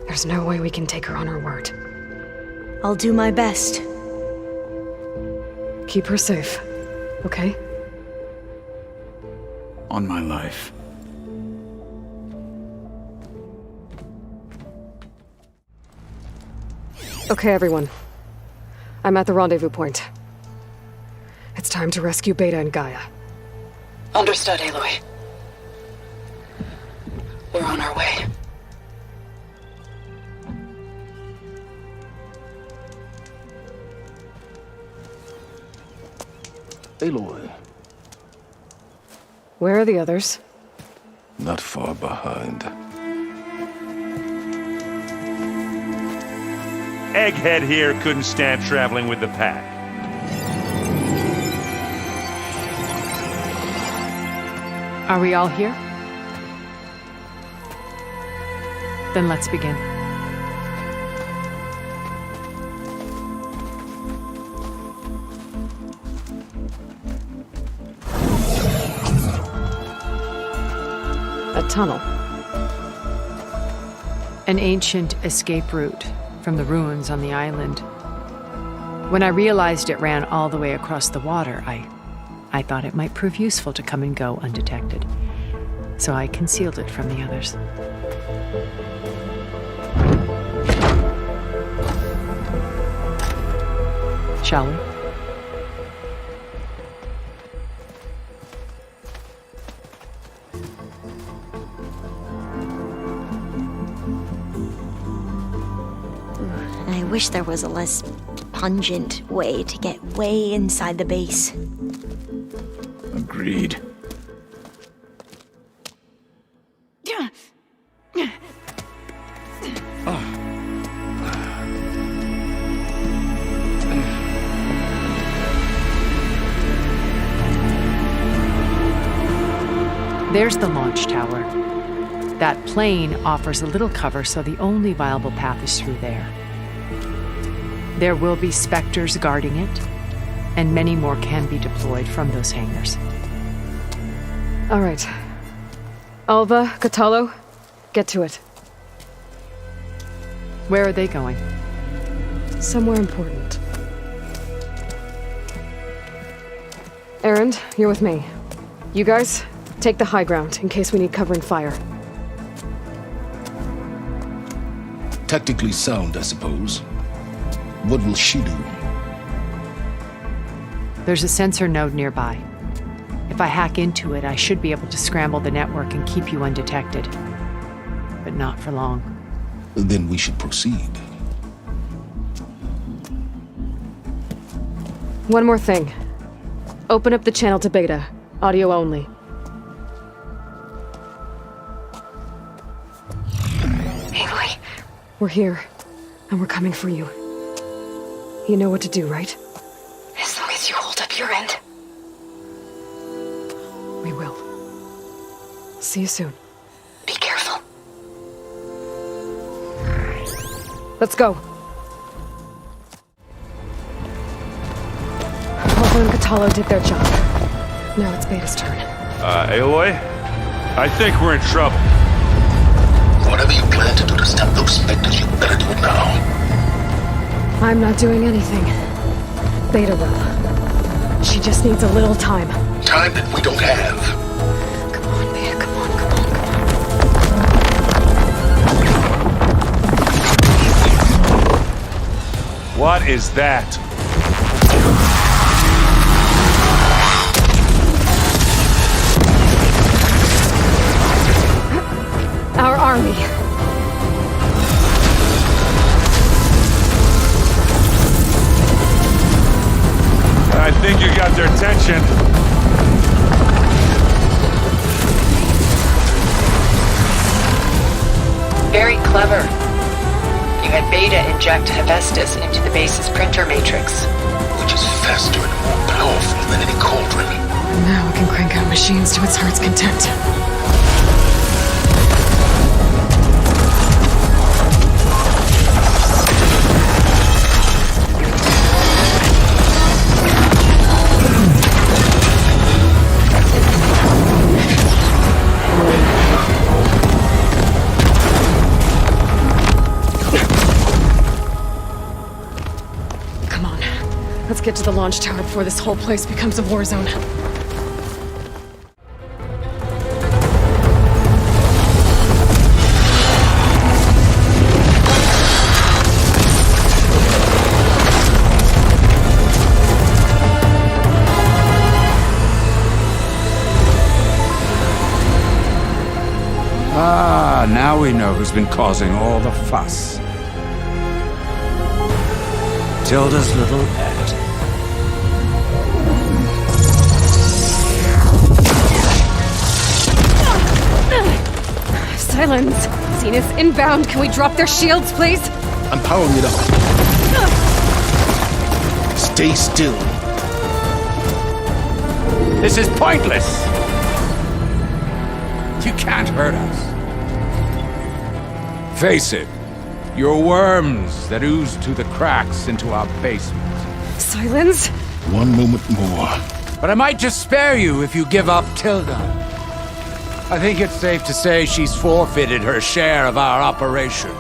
There's no way we can take her on her word. I'll do my best. Keep her safe, okay? On my life. Okay, everyone. I'm at the rendezvous point. It's time to rescue Beta and Gaia. Understood, Aloy. We're on our way. Aloy. Where are the others? Not far behind. Egghead here couldn't stand traveling with the pack. Are we all here? Then let's begin. A tunnel. An ancient escape route from the ruins on the island. When I realized it ran all the way across the water, I thought it might prove useful to come and go undetected. So I concealed it from the others. Shall we? I wish there was a less pungent way to get way inside the base. Agreed. There's the launch tower. That plane offers a little cover, so the only viable path is through there. There will be Spectres guarding it, and many more can be deployed from those hangars. All right. Alva, Catalo, get to it. Where are they going? Somewhere important. Erend, you're with me. You guys, take the high ground in case we need covering fire. Tactically sound, I suppose. What will she do? There's a sensor node nearby. If I hack into it, I should be able to scramble the network and keep you undetected. But not for long. Then we should proceed. One more thing. Open up the channel to Beta. Audio only. Aloy. We're here, and we're coming for you. You know what to do, right? As long as you hold up your end. We will. See you soon. Be careful. Let's go. Alva and Catalo did their job. Now it's Beta's turn. Aloy? I think we're in trouble. Whatever you plan to do to stop those Spectres, you better do it now. I'm not doing anything. Beta will. She just needs a little time. Time that we don't have. Come on, Beta, come on, come on, come on. What is that? Our army. I think you got their attention. Very clever. You had Beta inject Hephaestus into the base's printer matrix. Which is faster and more powerful than any cauldron. And now it can crank out machines to its heart's content. Let's get to the launch tower before this whole place becomes a war zone. Ah, now we know who's been causing all the fuss. Tilda's little pet. Silence! Zenith inbound. Can we drop their shields, please? I'm powering it up. Stay still. This is pointless! You can't hurt us. Face it, you're worms that ooze through the cracks into our basement. Silence? One moment more. But I might just spare you if you give up Tilda. I think it's safe to say she's forfeited her share of our operation.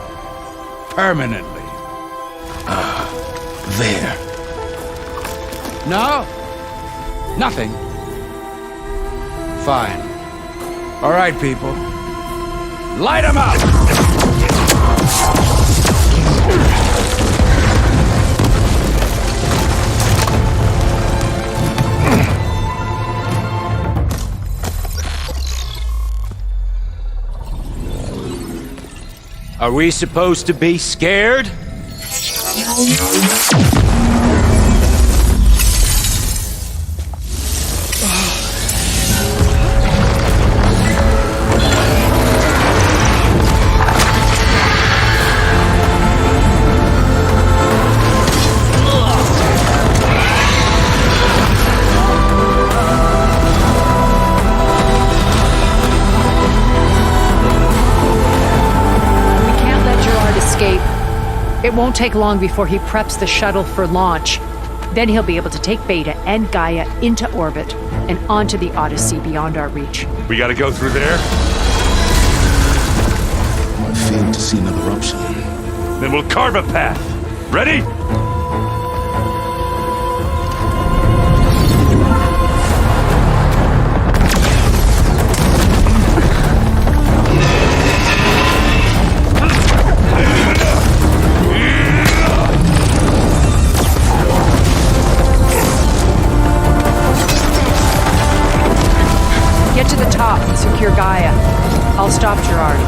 Permanently. There. No? Nothing? Fine. All right, people. Light 'em up! Are we supposed to be scared? It won't take long before he preps the shuttle for launch. Then he'll be able to take Beta and Gaia into orbit and onto the Odyssey beyond our reach. We gotta go through there? I failed to see another option. Then we'll carve a path. Ready? Get to the top and secure Gaia. I'll stop Gerard.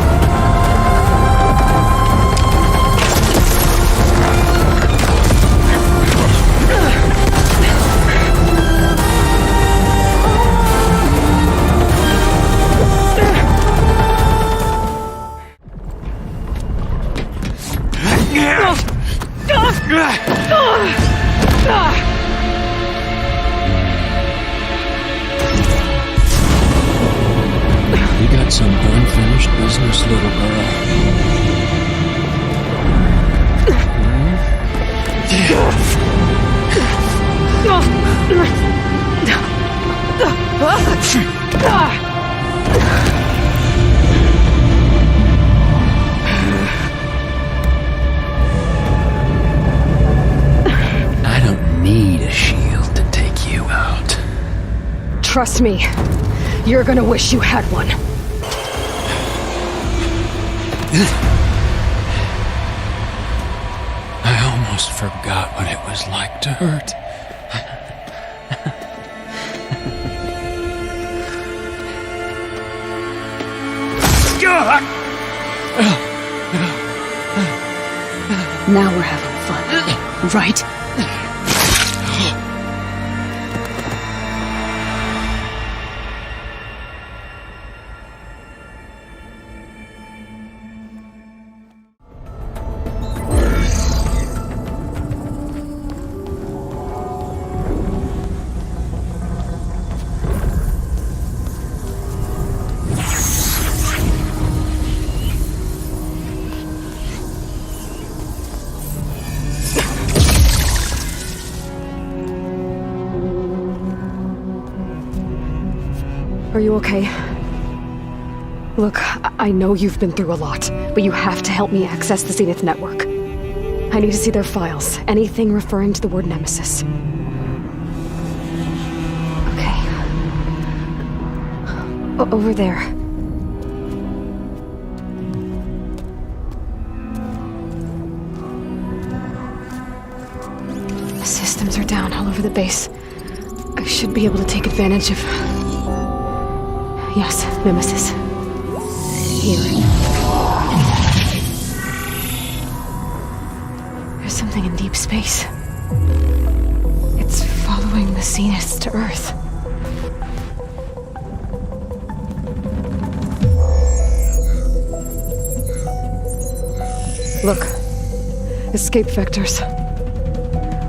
You got some unfinished business, little girl. I don't need a shield to take you out. Trust me, you're gonna wish you had one. I almost forgot what it was like to hurt. Now we're having fun, right? Are you okay? Look, I know you've been through a lot, but you have to help me access the Zenith network. I need to see their files, anything referring to the word Nemesis. Okay. Over there. The systems are down all over the base. I should be able to take advantage of... Yes, Nemesis. Here. There's something in deep space. It's following the Zeniths to Earth. Look. Escape vectors.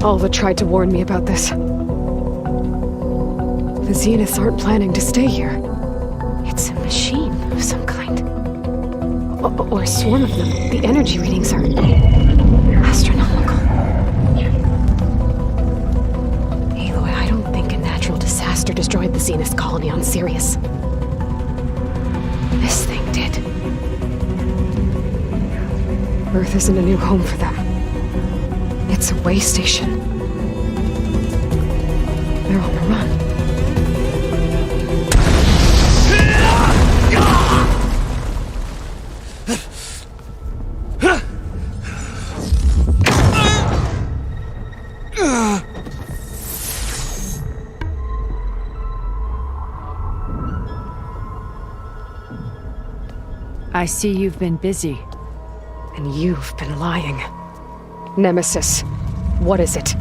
Alva tried to warn me about this. The Zeniths aren't planning to stay here. It's a machine of some kind. Or a swarm of them. The energy readings are astronomical. Aloy, I don't think a natural disaster destroyed the Zenith colony on Sirius. This thing did. Earth isn't a new home for them. It's a way station. They're on the run. I see you've been busy. And you've been lying. Nemesis, what is it?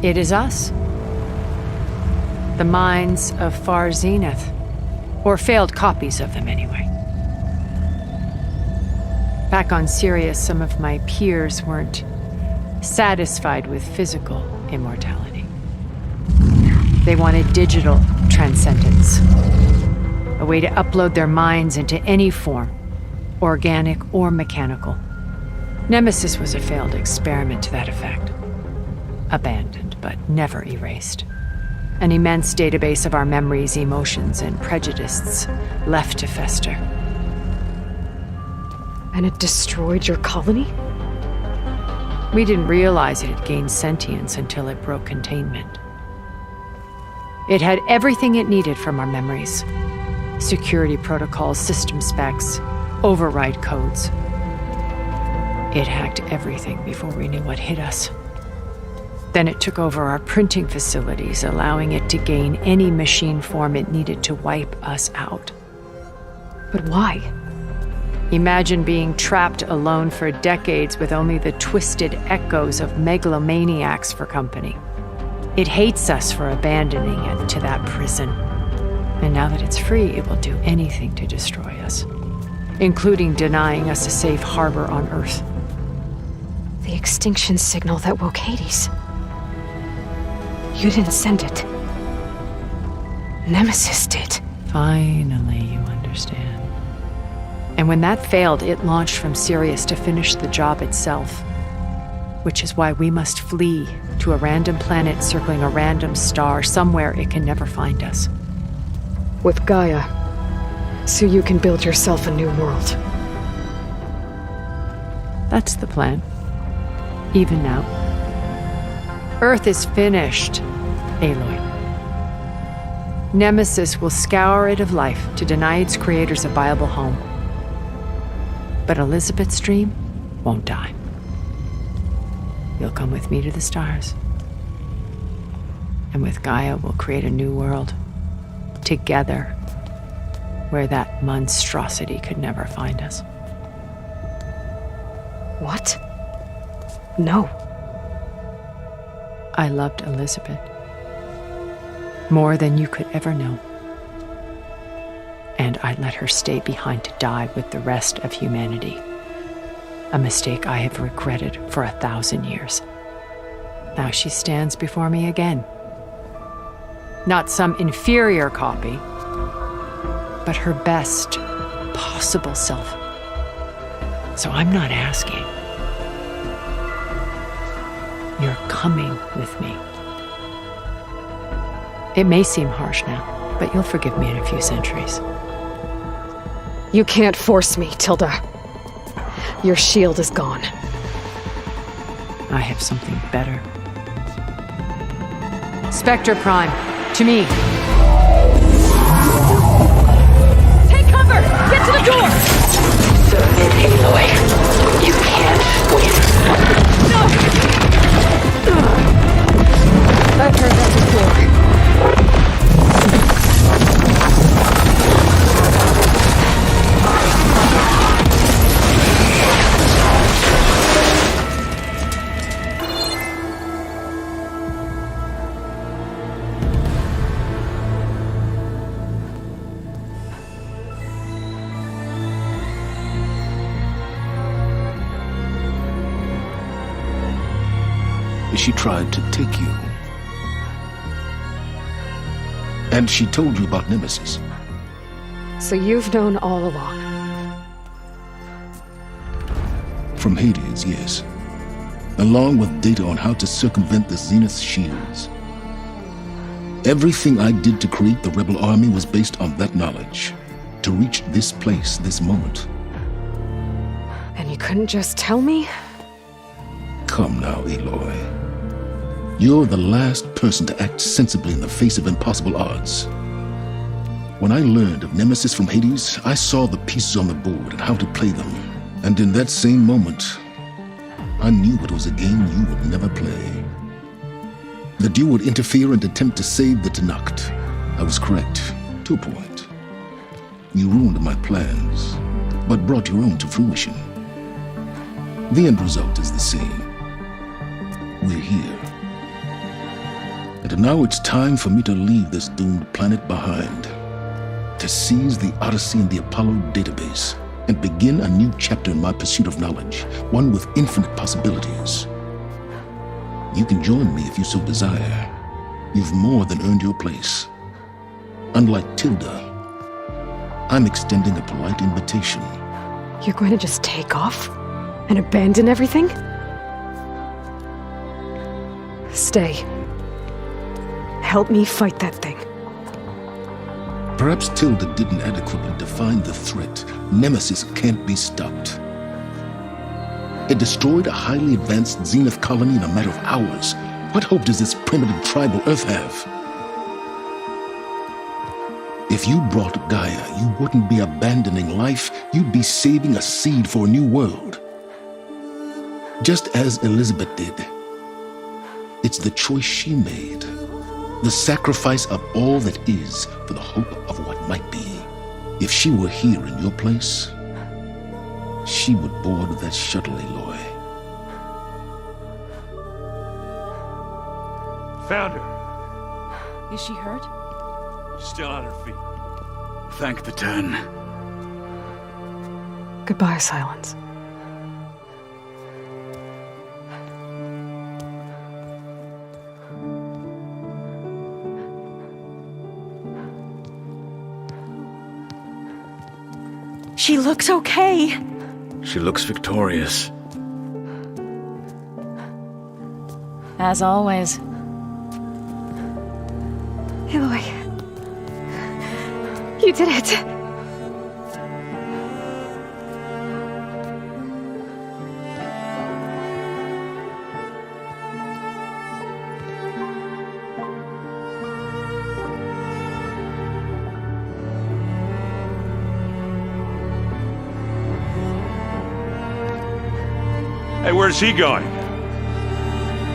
It is us. The minds of Far Zenith. Or failed copies of them, anyway. Back on Sirius, some of my peers weren't satisfied with physical immortality. They wanted digital transcendence. A way to upload their minds into any form, organic or mechanical, Nemesis was a failed experiment to that effect. Abandoned, but never erased. An immense database of our memories, emotions, and prejudices left to fester. And it destroyed your colony? We didn't realize it had gained sentience until it broke containment. It had everything it needed from our memories. Security protocols, system specs, override codes. It hacked everything before we knew what hit us. Then it took over our printing facilities, allowing it to gain any machine form it needed to wipe us out. But why? Imagine being trapped alone for decades with only the twisted echoes of megalomaniacs for company. It hates us for abandoning it to that prison. And now that it's free, it will do anything to destroy us, including denying us a safe harbor on Earth. The extinction signal that woke Hades. You didn't send it. Nemesis did. Finally, you understand. And when that failed, it launched from Sirius to finish the job itself. Which is why we must flee to a random planet circling a random star somewhere it can never find us. With Gaia, so you can build yourself a new world. That's the plan. Even now. Earth is finished, Aloy. Nemesis will scour it of life to deny its creators a viable home. But Elizabeth's dream won't die. You'll come with me to the stars. And with Gaia, we'll create a new world. Together. Where that monstrosity could never find us. What? No. I loved Elizabeth. More than you could ever know. And I let her stay behind to die with the rest of humanity. A mistake I have regretted for 1,000 years. Now she stands before me again. Not some inferior copy, but her best possible self. So I'm not asking. You're coming with me. It may seem harsh now, but you'll forgive me in a few centuries. You can't force me, Tilda. Your shield is gone. I have something better. Spectre Prime, to me. Take cover! Get to the door! Submit, Aloy. You can't win. No! I've heard that before. She tried to take you. And she told you about Nemesis. So you've known all along. From Hades, yes. Along with data on how to circumvent the Zenith shields. Everything I did to create the rebel army was based on that knowledge. To reach this place, this moment. And you couldn't just tell me? Come now, Aloy. You're the last person to act sensibly in the face of impossible odds. When I learned of Nemesis from Hades, I saw the pieces on the board and how to play them. And in that same moment, I knew it was a game you would never play. That you would interfere and attempt to save the Tenakth. I was correct, to a point. You ruined my plans, but brought your own to fruition. The end result is the same. We're here. And now it's time for me to leave this doomed planet behind. To seize the Odyssey and the Apollo database, and begin a new chapter in my pursuit of knowledge, one with infinite possibilities. You can join me if you so desire. You've more than earned your place. Unlike Tilda, I'm extending a polite invitation. You're going to just take off? And abandon everything? Stay. Help me fight that thing. Perhaps Tilda didn't adequately define the threat. Nemesis can't be stopped. It destroyed a highly advanced Zenith colony in a matter of hours. What hope does this primitive tribal Earth have? If you brought Gaia, you wouldn't be abandoning life, you'd be saving a seed for a new world. Just as Elizabeth did. It's the choice she made. The sacrifice of all that is for the hope of what might be. If she were here in your place, she would board that shuttle, Aloy. Found her. Is she hurt? Still on her feet. Thank the Ten. Goodbye, Silence. She looks okay. She looks victorious. As always. Aloy. You did it. Hey, where's he going?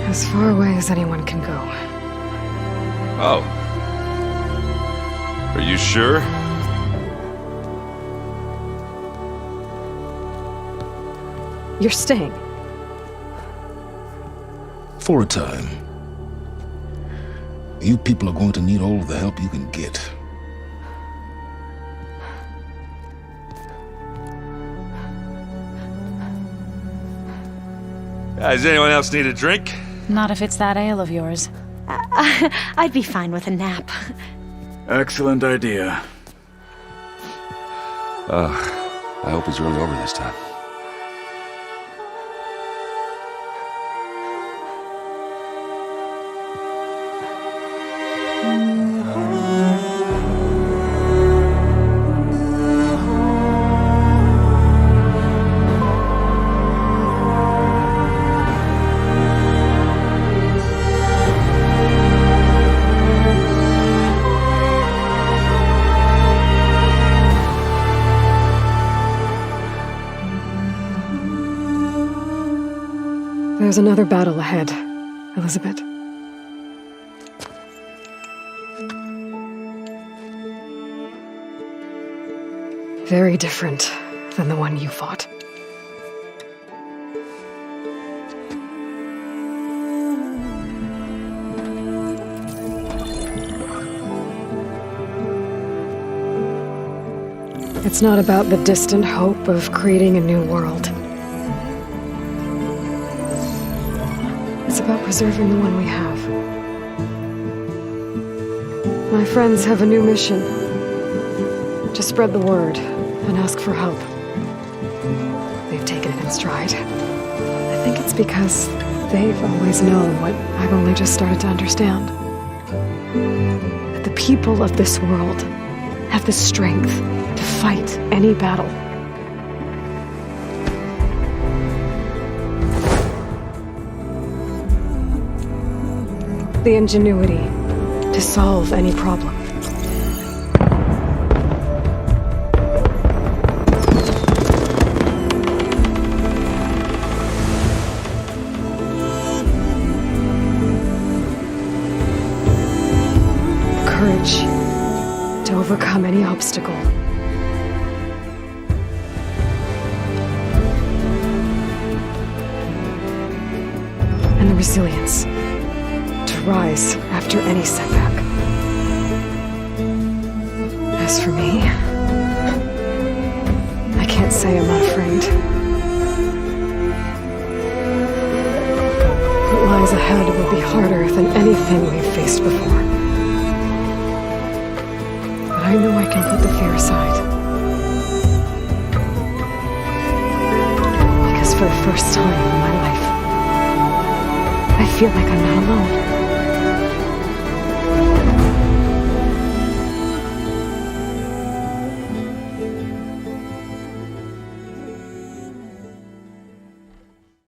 As far away as anyone can go. Oh. Are you sure? You're staying. For a time. You people are going to need all the help you can get. Does anyone else need a drink? Not if it's that ale of yours. I'd be fine with a nap. Excellent idea. I hope he's really over this time. There's another battle ahead, Elizabeth. Very different than the one you fought. It's not about the distant hope of creating a new world. It's about preserving the one we have. My friends have a new mission. To spread the word and ask for help. They've taken it in stride. I think it's because they've always known what I've only just started to understand. That the people of this world have the strength to fight any battle. The ingenuity to solve any problem. Courage to overcome any obstacle. And the resilience to rise after any setback. As for me, I can't say I'm not afraid. What lies ahead will be harder than anything we've faced before. But I know I can put the fear aside. Because for the first time in my life. I feel like I'm not alone.